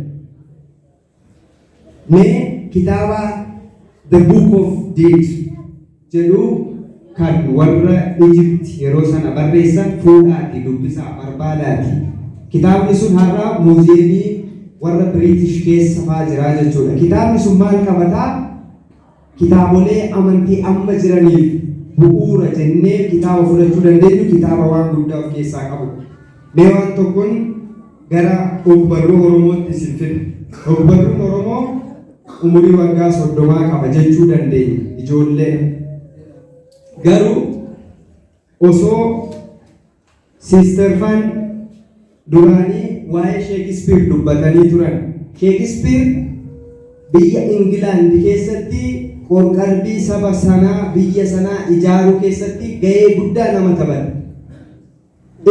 Mee kitaaba The Book of Deeds jedhu kan warra Egypt yeroo sana barreessan fuudhaati dubbisaa barbaadaati. Kitaabni sun har'a muuziyeemii warra British keessa fa'aa jira jechuudha. Kitaabni sun maal qabataa? Kitaabolee amantii amma jiraniif bu'uura jennee kitaaba fudhachuu dandeenyu kitaaba waan guddaa of keessaa qabu. Mee waan tokkoon gara ogbarruu Oromootti isin fida. Ogbarruun Oromoo umurii waggaa 30 qaba jechuu dandeenya ijoolleen. Garuu osoo Sister Fan duraanii waa'ee Shakespeare dubbatanii turan. Shakespeare biyya Ingilaand keessatti qorqalbii saba sanaa biyya sanaa ijaaruu keessatti gahee guddaa nama taphate.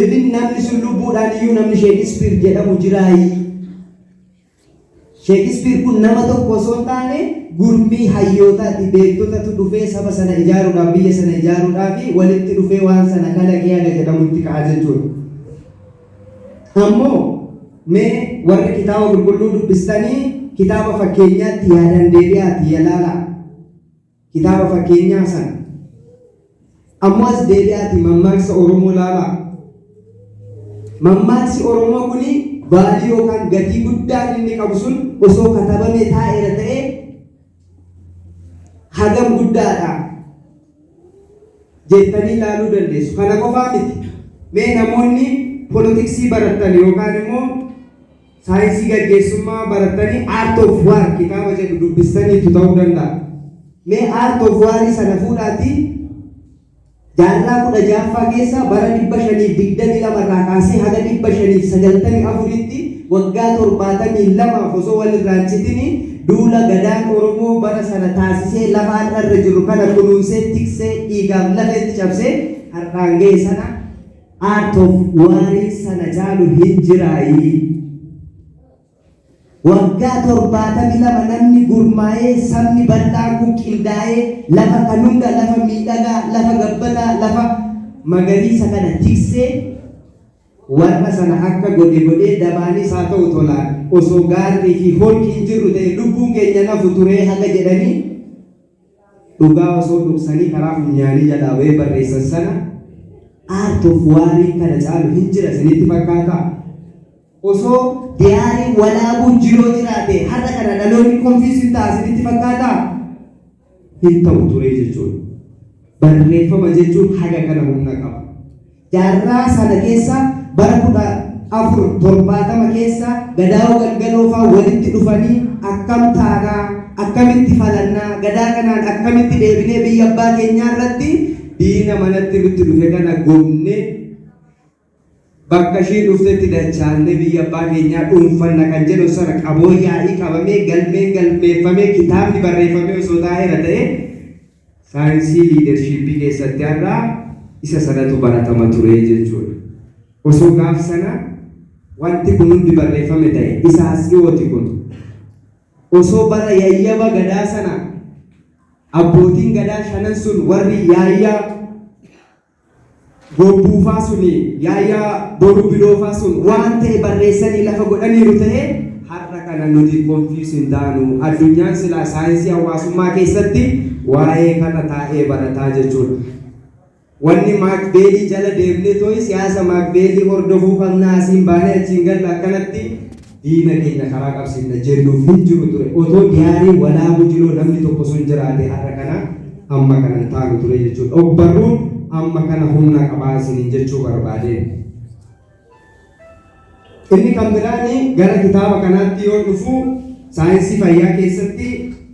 Ibin namni sun lubbuudhaan iyyuu namni Shakespeare jedhamu jiraayi. Shakespeare kun nama tokko osoo hin taane gurmii hayyootaati beektotatu dhufee saba sana ijaaruudhaaf biyya sana ijaaruudhaaf walitti dhufee waan sana kalaqee haga jedhamutti ka'a jechuudha. Ammoo mee warri kitaaba qulqulluu dubbistanii kitaaba fakkeenyaatti yaadan deebi'aati yaalaa. Kitaaba fakkeenyaa sana. Ammoo as deebi'aati mammaaksa Oromoo laalaa. Mammaaksi Oromoo kuni baalii yookaan gatii guddaan inni qabu sun osoo katabamee taa'eera ta'ee hagam guddaadha jettanii ilaaluu dandeessu. Kana qofaa miti. Mee namoonni poolitiksii baratan yookaan immoo saayinsii gaggeessummaa baratanii Art of War kitaaba jedhu dubbistaniitu ta'uu danda'a. Mee Art of War sana fuudhaatii jaarraa 16ffaa keessa bara 522 irraa kaasee haga 594tti waggaa 72 osoo walirraa citini duula gadaan Oromoo bara sana taasisee lafa irra jiru kana kunuunsee tiksee dhiigaaf lafa itti cabsee har'aan ga'e sana Art of War sana caalu hin jiraayi. Waggaa 72 namni gurmaa'ee sabni bal'aan kun qindaa'ee lafa kan hunda lafa miidhagaa lafa gabbataa lafa magariisa kana tiksee warra sana akka godhee dabaanis haa ta'u tolaan osoo gaarrii fi holqi hin jirru ta'e lubbuun keenya nafu turee haga jedhanii dhugaa osoo dhugsanii karaa funyaanii jalaa wayii barreessan sana Art of War kana caalu hin jira isinitti fakkaata. Osoo diyaariin walaabuun jiroo jiraate har'a kana dhaloonni konfiisin ta'a isinitti fakkaata? Hin ta'u ture jechuudha. Barreeffama jechuun haga kana humna qaba. Jaarraa sana keessa bara 1470 keessa Gadaa'oo Galgaloo fa'aa walitti dhufanii akkam taanaa akkamitti falannaa gadaa kanaan akkamitti deebinee biyya abbaa keenyaa irratti diina manatti nutti dhufe kana gomne bakka ishee dhuftetti dachaanee biyya abbaa keenyaa dhuunfanna kan jedhu sana qaboo yaa'ii qabamee galmeeffamee kitaabni barreeffamee osoo taa'eera ta'e saayinsii liidarshiippii keessatti har'aa isa sanatu baratama ture jechuudha. Osoo gaaf sana wanti kun hundi barreeffame ta'e isaas dhiyooti kun osoo bara yayyaba gadaa sana abbootiin gadaa shanan sun warri yaayyaa gobbuufaa suni yaayyaa boruu biloofaa sun waan ta'e barreessanii lafa godhaniiru ta'e har'a kana nuti konfiis hin taanu addunyaan silaa saayinsii hawaasummaa keessatti waa'ee kana taa'ee barataa jechuudha. Wanni Maakbeelii jala deemnee too'i siyaasa Maakbeelii hordofuu qabna asiin baanee achiin galla akkanatti diina keenya karaa qabsiifna jennuuf hin jiru ture. Otoo diyaarii walaabuu jiruu namni tokko sun jiraate har'a kana amma kana hin taanu ture jechuudha. Ogbarruun amma kana humna qabaa isiniin jechuu barbaadeen. Inni kan biraani gara kitaaba kanaatti yoo dhufu saayinsii fayyaa keessatti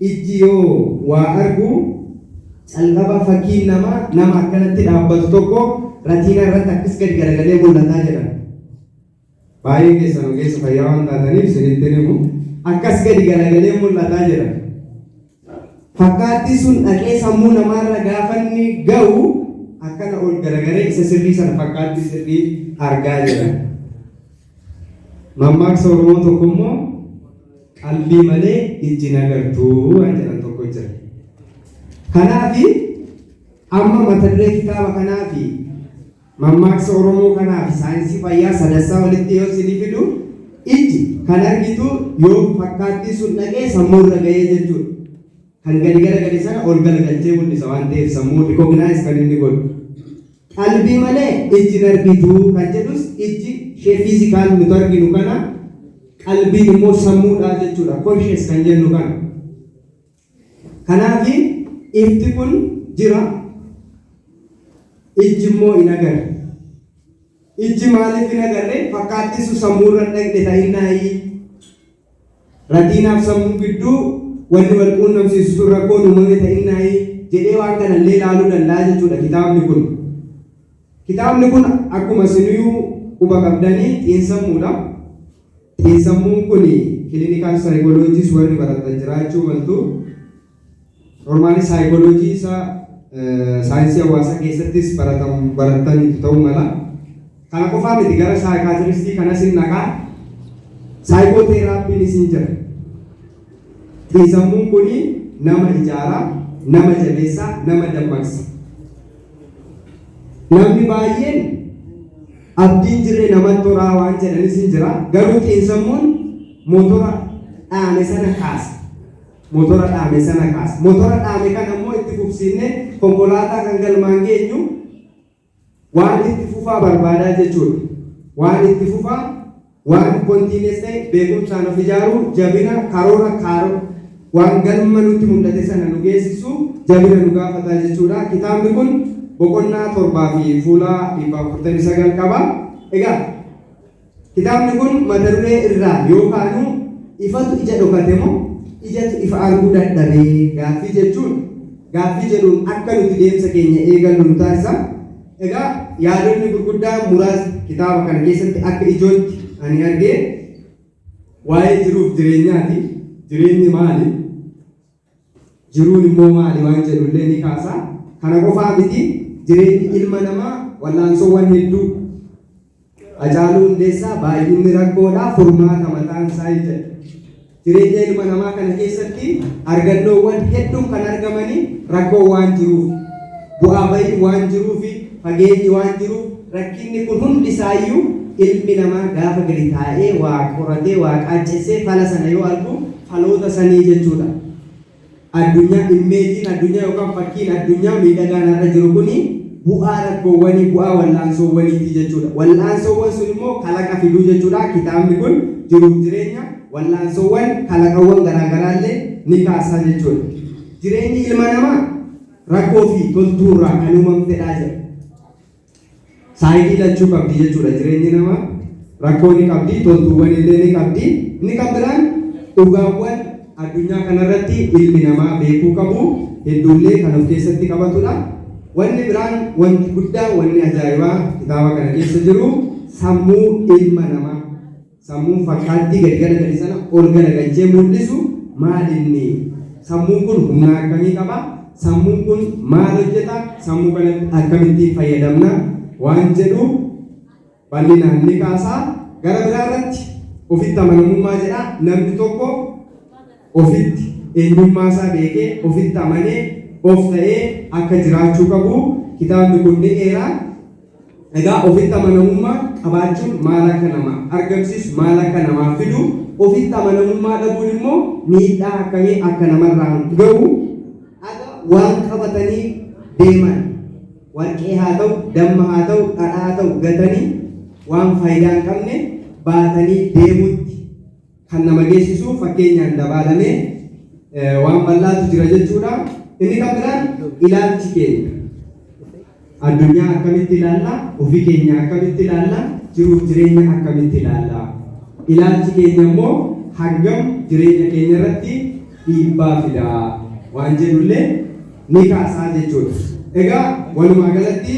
ijji yoo waa argu calqaba fakkiin nama akkanatti dhaabbatu tokko ratiina irratti akkas gadi garagalee mul'ataa jedhama. Baay'ee keessan ogeessa fayyaa waan taataniif isinitti himu akkas gadi garagalee mul'ataa jedhama. Fakkaattii sun dhaqee sammuu namaarra gaafa inni ga'u akkana ol garagalee isa sirrii sana fakkaattii sirrii argaa jedhama. Mammaaksa Oromoo tokko immoo qalbii malee ijji nagartuu waan jedhan tokko jira. Kanaafi amma mata duree kitaaba kanaafi mammaaksa Oromoo kanaafi saayinsii fayyaa sadassaa walitti yoo isinii fidu ijji kan argitu yoo fakkaattii sun dhaqee sammuu irra ga'ee jechuudha. Kan gadi garagale sana ol galagalchee mul'isa waan ta'eef sammuu rikoognaayiz kan inni godhu. Qalbii malee ijji argitu kan jedhus ijji ishee fiizikaal nuti arginu kana qalbiin immoo sammuudhaa jechuudha. Conscious kan jennu kana. Kanaafi ifti kun jira ijji immoo hin agarre. Ijji maaliif hin agarre? Fakkaattii sun sammuu irra dhaqne ta'innaayi. Ratiinaaf sammuu gidduu wanni wal quunnamsiisu sun rakkoon uumame ta'innaa'ii jedhee waan kanallee ilaaluu danda'a jechuudha kitaabni kun. Kitaabni kun akkuma isinuu quba qabdanii xiinsammuudha. Xiinsammuun kun clinical psychologist warri baratan jiraachuu maltu. Normaali psychology isa saayinsii hawaasaa keessattis baratanii ta'uu mala. Kana qofaa miti gara saayikaatiristii kanas hin naqaa. Saayikooteeraappiin isin jira. Xiinsammuun kun nama ijaaraa, nama jabeessaa, nama dammaqsa. Namni baay'een abdiin jirre nama toraa waan jedhanis hin jira. Garuu xiinsammuun motora dhaame sana kaasa. Motora dhaame sana kaasa. Motora dhaame kana immoo itti fufsiifnee konkolaataa kan galmaan geenyu waan itti fufaa barbaadaa jechuudha. Waan itti fufaa, waan kontiinees ta'e beekumsaan of ijaaruu, jabina, karoora waan galma nutti mul'ate sana nu geessisu jabina nu gaafataa jechuudha. Kitaabni kun boqonnaa 7 fi fuula 449 qaba. Egaa kitaabni kun mata duree irraa yookaan ifatu ija dhokate moo ijatu ifa arguu dadhabee gaaffii jechuun gaaffii jedhuun akka nuti deemsa keenya eegallu nu taasisa. Egaa yaadonni gurguddaan muraasni kitaaba kana keessatti akka ijootti ani argee waa'ee jiruuf jireenyaati. Jireenyi maali? Jiruun immoo maali waan jedhullee ni kaasa. Kana qofaa miti jireenyi ilma namaa wallaansoowwan hedduu Hacaaluu Hundeessaa baay'inni rakkoodhaa furmaata mataan isaa jedha. Jireenya ilma namaa kana keessatti argannoowwan hedduun kan argamanii rakkoo waan jiruuf, bu'aa bahii waan jiruuf, fageenyi waan jiruuf rakkinni kun hundi isaayyuu ilmi namaa gaafa gadi taa'ee waa qoratee waa qaaccessee fala sana yoo argu faloota sanii jechuudha. Addunyaa imeejiin addunyaa yookaan fakkiin addunyaa miidhagaan irra jiru kuni bu'aa rakkoowwanii bu'aa wallaansoowwaniiti jechuudha. Wallaansoowwan sun immoo kalaqa fiduu jechuudha. Kitaabni kun jiruuf jireenya wallaansoowwan kalaqawwan garaagaraallee ni kaasaa jechuudha. Jireenyi ilma namaa rakkoo fi toltuurraa kan uumamtedha jedha. Saayidii lachuu qabdi jechuudha. Jireenyi namaa rakkoo ni qabdi, toltuuwwan illee ni qabdi. Inni kan biraan dhugaawwan addunyaa kanarratti ilmi namaa beekuu qabu hedduullee kan of keessatti qabatudha. Wanni biraan wanti guddaan wanni ajaa'ibaa kitaaba kana keessa jiru sammuu ilma namaa. Sammuun fakkaattii gadi sana ol garagalchee mul'isu maalinni? Sammuun kun humna akkamii qaba? Sammuun kun maal hojjeta? Sammuu kanatti akkamittiin fayyadamna? Waan jedhu bal'inaan ni kaasaa. Gara biraarratti ofitti amanamummaa jedha. Namni tokko ofitti eenyummaa isaa beekee ofitti amanee of ta'ee akka jiraachuu qabu kitaabni kun ni eera. Egaa ofitti amanamummaa qabaachuun maal akka namaa argamsiisu, maal akka namaa fidu, ofitti amanamummaa dhabuun immoo miidhaa akkamii akka namarraan ga'u waan qabatanii deeman warqee haa ta'u, damma haa ta'u, dhadhaa haa ta'u gatanii waan faayidaa hin qabne baatanii deemutti kan nama geessisu fakkeenyaan dabaalamee waan bal'aatu jira jechuudha. Inni kan biraan ilaalchi keenya addunyaa akkamitti ilaalla, ofii keenya akkamitti ilaalla, jiruuf jireenya akkamitti ilaalla. Ilaalchi keenya immoo hangam jireenya keenya irratti dhiibbaa fida waan jedhullee ni kaasaa jechuudha. Egaa walumaa galatti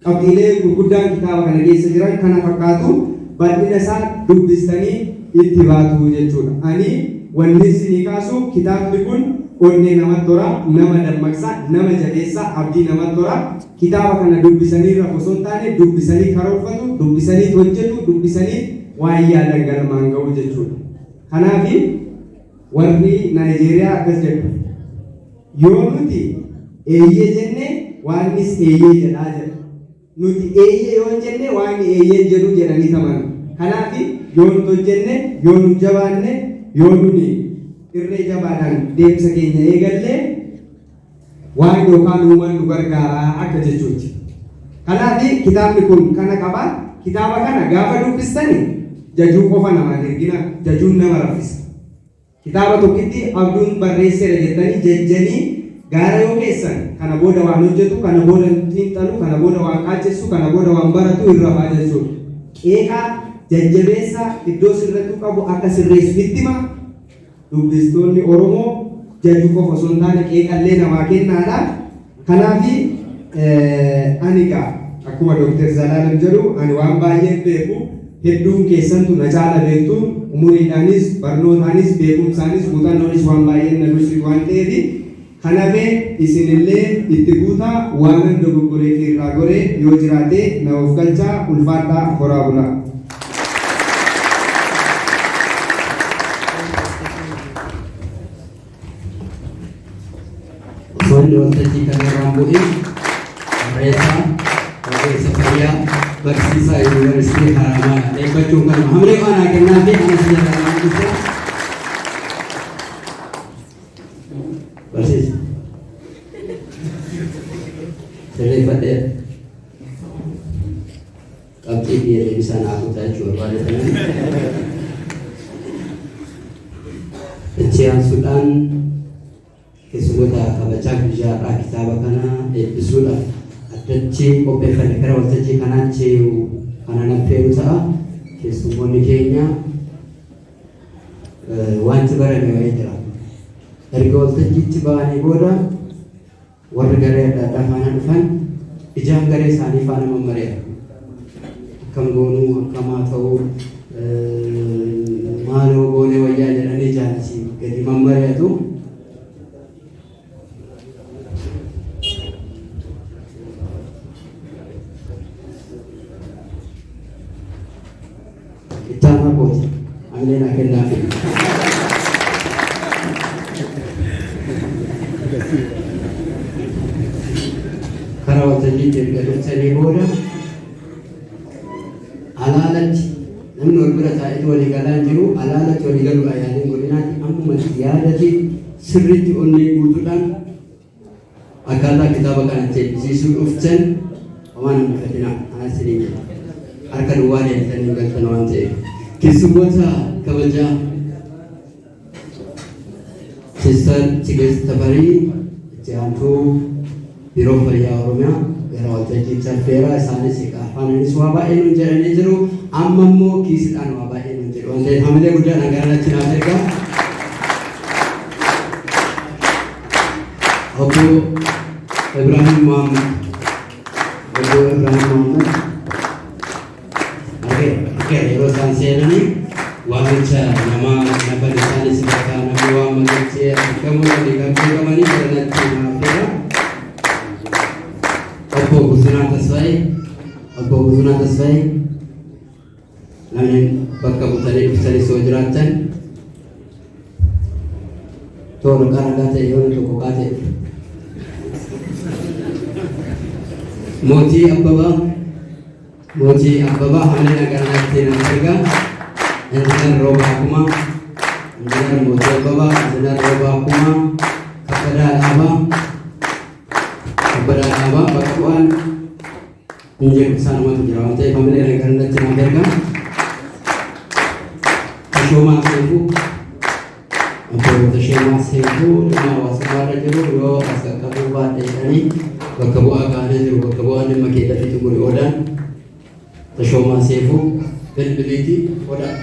qabxiilee gurguddaan kitaaba kana keessa jiran kana fakkaatu bal'ina isaa dubbistanii itti baatu jechuudha. Ani wanni isinii kaasu kitaabni kun onnee namatti tola, nama dammaqsa, nama jabeessa, abdii namatti tola. Kitaaba kana dubbisanii irra osoo hin taane dubbisanii karoorfatu, dubbisanii hojjetu, dubbisanii waan yaadan galmaan ga'u jechuudha. Kanaaf warri Naayijeeriyaa akkas jedhu yoo nuti eeyyee jenne waannis eeyyee jedhaa jedha. Nuti eeyyee yoo jenne waan eeyyee jedhu jedhanii tamanu. Kanaaf yoo nuti hojjenne, yoo nu jabaanne, yoo nuni irree jabaadhaan deemsa keenya eegalle waan yookaan uumaan nu gargaaraa akka jechuuti. Kanaaf kitaabni kun kana qaba. Kitaaba kana gaafa dubbistani jajuu qofa namaa ergina, jajuun nama raffisa. Kitaaba tokkitti abduun barreesseera jettanii jajjanii gaara yoo keessan kana booda waan hojjetu, kana booda xiinxalu, kana booda waan qaacessu, kana booda waan baratu irra baa jechuudha. Qeeqaa jajjabeessaa iddoo sirrattuu qabu akka sirreessu itti hima. Dubbistoonni Oromoo jaju qofa osoo hin taane qeeqallee namaa kennaadha. Kanaaf ani egaa akkuma Dookter Zalaalam jedhu ani waan baay'ee beeku hedduun keessantu na caala beektu umuriidhaanis barnootaanis beekumsaanis muuxannoonis waan baay'ee na dursitu waan ta'eef kanafee isinillee itti guutaa waan dogoggoree fi irraa goree yoo jiraate na of galchaa ulfaadhaa horaa bulaa. Soalnya waltajjii kanarraan bu'ee barreessaa ogeessa fayyaa barsiisaa yuunivarsiitii Haramaa eeggachuu kan hamree aanaa kennaa fi ana siyaasaa isaa barsiisa. Sirreeffadhee qabxii fi adeemsa naa kutaa jechuudha baay'atanii. Itti aansuudhaan keessummoota kabajaa guyyaadhaa kitaaba kana eebbisuudhaaf addatti qopheeffanne gara waltajjii kanaatti kana naffeeru ta'a. Keessummoonni keenya wanti barame wayii jira. Erga waltajjiitti ba'anii booda warri garee adda addaa faana dhufan ijaan garee isaanii faana mammari'a. Akkam goonuu akkamaa ta'uu maaloo goonee wayyaa jedhanii ijaan asii gadi mammari'atu. Itama kooti amleen akennaa fi karaa waltajjiitti erga dursanii booda alaalatti namni wal bira taa'etu walii galaa jiru alaalatti walii galuu ayyaaniin godinaatti ammuma yaadati sirriitti onnee guutuudhaan akkaataa kitaaba kanatti eebbisiisuu dhuftan homaan hin fedhinaa anas ni jedha. Harka duwwaa deemtanii galtan waan ta'eef keessummoota kabajaa Sister Tigist Tafarii itti aantuu biiroo fayyaa Oromiyaa gara waltajjiitti affeeraa isaanis afaaninis waa baay'ee nuun jedhanii jiru amma immoo kiisidhaan waa baay'ee nuun jedhu waan ta'eef hamilee guddaa nagaarratti naaf ergaa. Obbo Ibrahim Muhammad yeroo isaan seenanii waamicha namaa nafa isaanis bakka namni waan magachee argamuu walii qabamanii jalatti naafeera. Obbo Buzunaa Tasfaayee namni bakka butanii dhuftanii soo jiraatan toora qaragaa ta'e yoo tokko kaatee Mootii Abbabaa hamlee nagaratti nama ergaa. Injinar Roobaa Kumaa, Injinar Mootii Abbabaa, Injinar Roobaa Kumaa, Kabbadaa Dhaabaa bakka bu'aan hin jedhu isaanumatu jira waan ta'eef hamlee nagaratti nama ergaa. Tashoomaa Seefuu, Obbo Tashoomaa Seefuu dhimma hawaasummaarra jiru yoo as qaqqabuu baadheedhanii bakka bu'aa kaanee jiru bakka bu'aan dhimma keessa fi xumuri oodaan Tashoomaa Seefuu bilbiliiti odaa.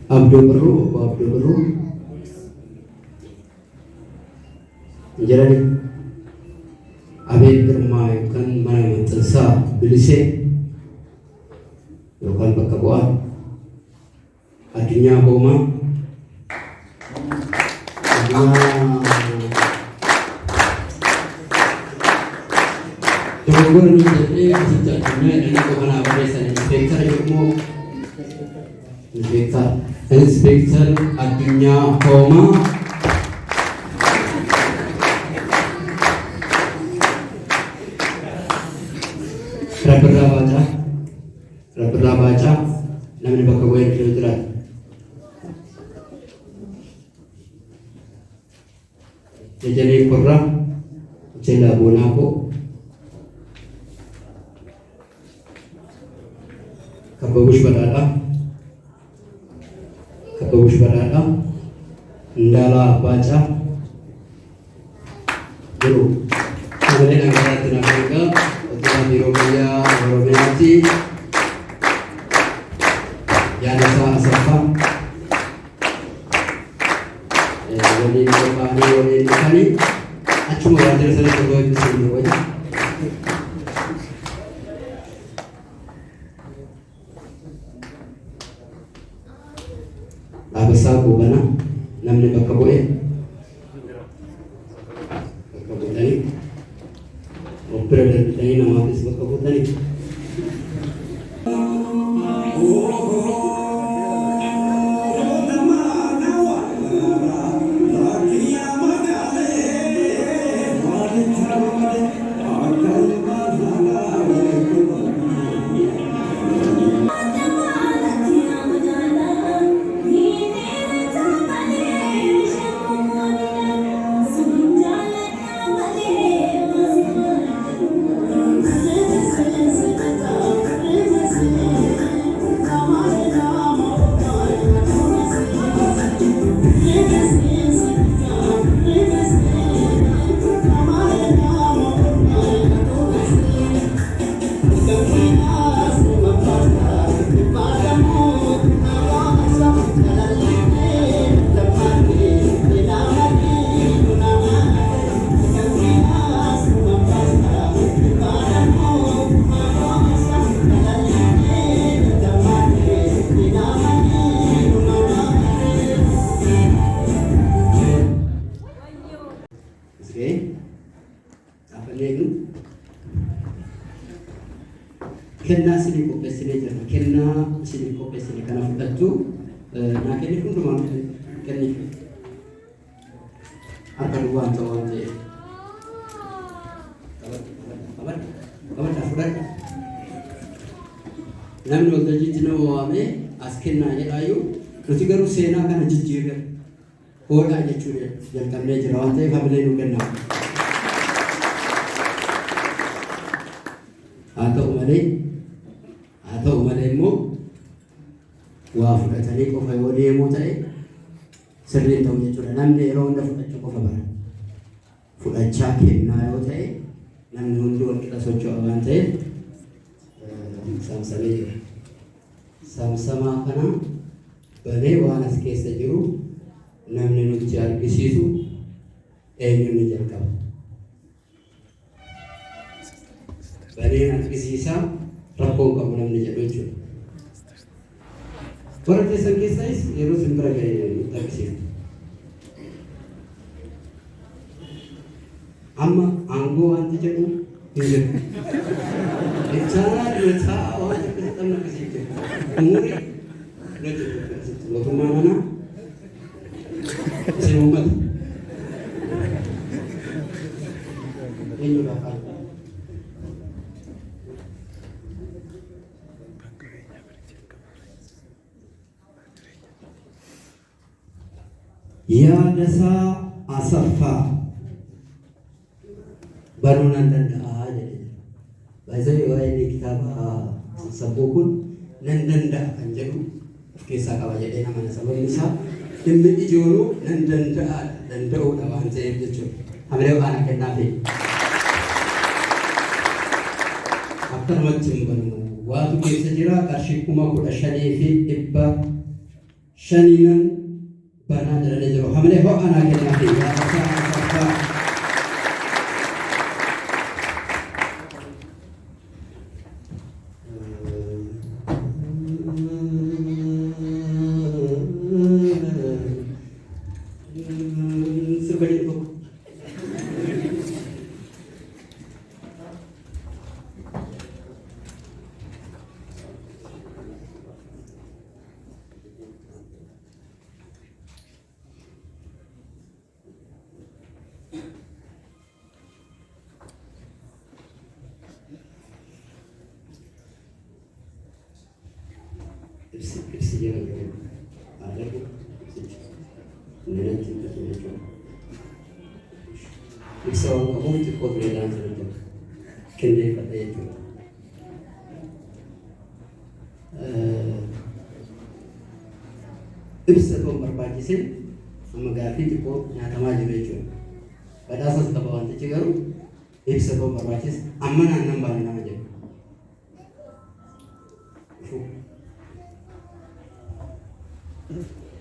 Abduu Birruu jedhani Abeel Girmaa yookaan mana maxxansaa Bilisee yookaan bakka bu'aa Addunyaa Hoomaa dogoggorni jedhee asitti addunyaa jedhanii kanaa barreessan inspektara yommuu Inspektar Addunyaa Hoomaa Rabbirraa Baacaa namni bakka bu'ee jiru jiraata. Jajalee Korraa Jellaa Boonaakoo Kabbabush Badhaadhaa Indaalaa Baacaa jiru. Hamilee nagaatti naaf ergaa. Hojjetaan biiroo fayyaa Oromiyaatti Yaadasaa Asaffaa waliin qophaa'anii waliin dhufanii achuma waajjira sana tokko hojjetan wajjin. Dhaabasaa Goobanaa namni bakka bu'ee bakka bu'anii of bira darbitanii namaafis bakka bu'anii. Kennaa isinii qopheessinee jirra. Kennaa isinii qopheessine kana fudhachuu naa kenni hundumaa kenni harka duwwaan ta'u waan ta'eef. Qabadhaa fudhadha. Namni waltajjiitti nama waamee as kennaa jedhaayyuu nuti garuu seenaa kana jijjiirre hoodhaa jechuu jalqabnee jira waan ta'eef hamilee nu kennaa. Haa ta'u malee immoo waa fudhatanii qofa yoo deemuu ta'e sirriin ta'u jechuudha. Namni yeroo hunda fudhachuu qofa bara. Fudhachaa kennaa yoo ta'e namni hundi wal qixa socho'a waan ta'eef saamsamee jira. Saamsamaa kana banee waan as keessa jiru namni nutti argisiisu eenyuun jalqaba. Baneen argisiisaa rakkoon qabu namni jedhu jechuudha. Warra keessan keessaayis yeroo isin bira ga'e nutti argisiiftu. Amma aangoo wanti jedhu hin jiru. Jechaa waan akkasii qabna argisiifte. Umurii mootummaa mana isin uummata. Eenyu laafaa? Yaadasaa Asaffaa baruu nan danda'a jedhe. Baay'ee waa'ee kitaaba sabboo kun nan danda'a kan jedhu of keessaa qaba jedhee nama sababni isaa dhimmi ijooluu nan danda'a danda'uudha waan ta'eef jechuudha. Hamilee waan kennaafi akka namatti hin bannu waatu keessa jira qarshii 15,500 banaa jedhanii jiru. Hamilee ho'anaa kennaafi yaadasaa Asaffaa. Ibsi jangan ada tu, nenek cinta sudah cuma. Ibsa orang kamu itu kau boleh dalam saja, kendai kata itu. Ibsa tu berbagi sen, sama gafi itu kau nyata maju itu. Pada asas kawan tu cakap, ibsa tu berbagi, aman anam balik nama je. Oromoo.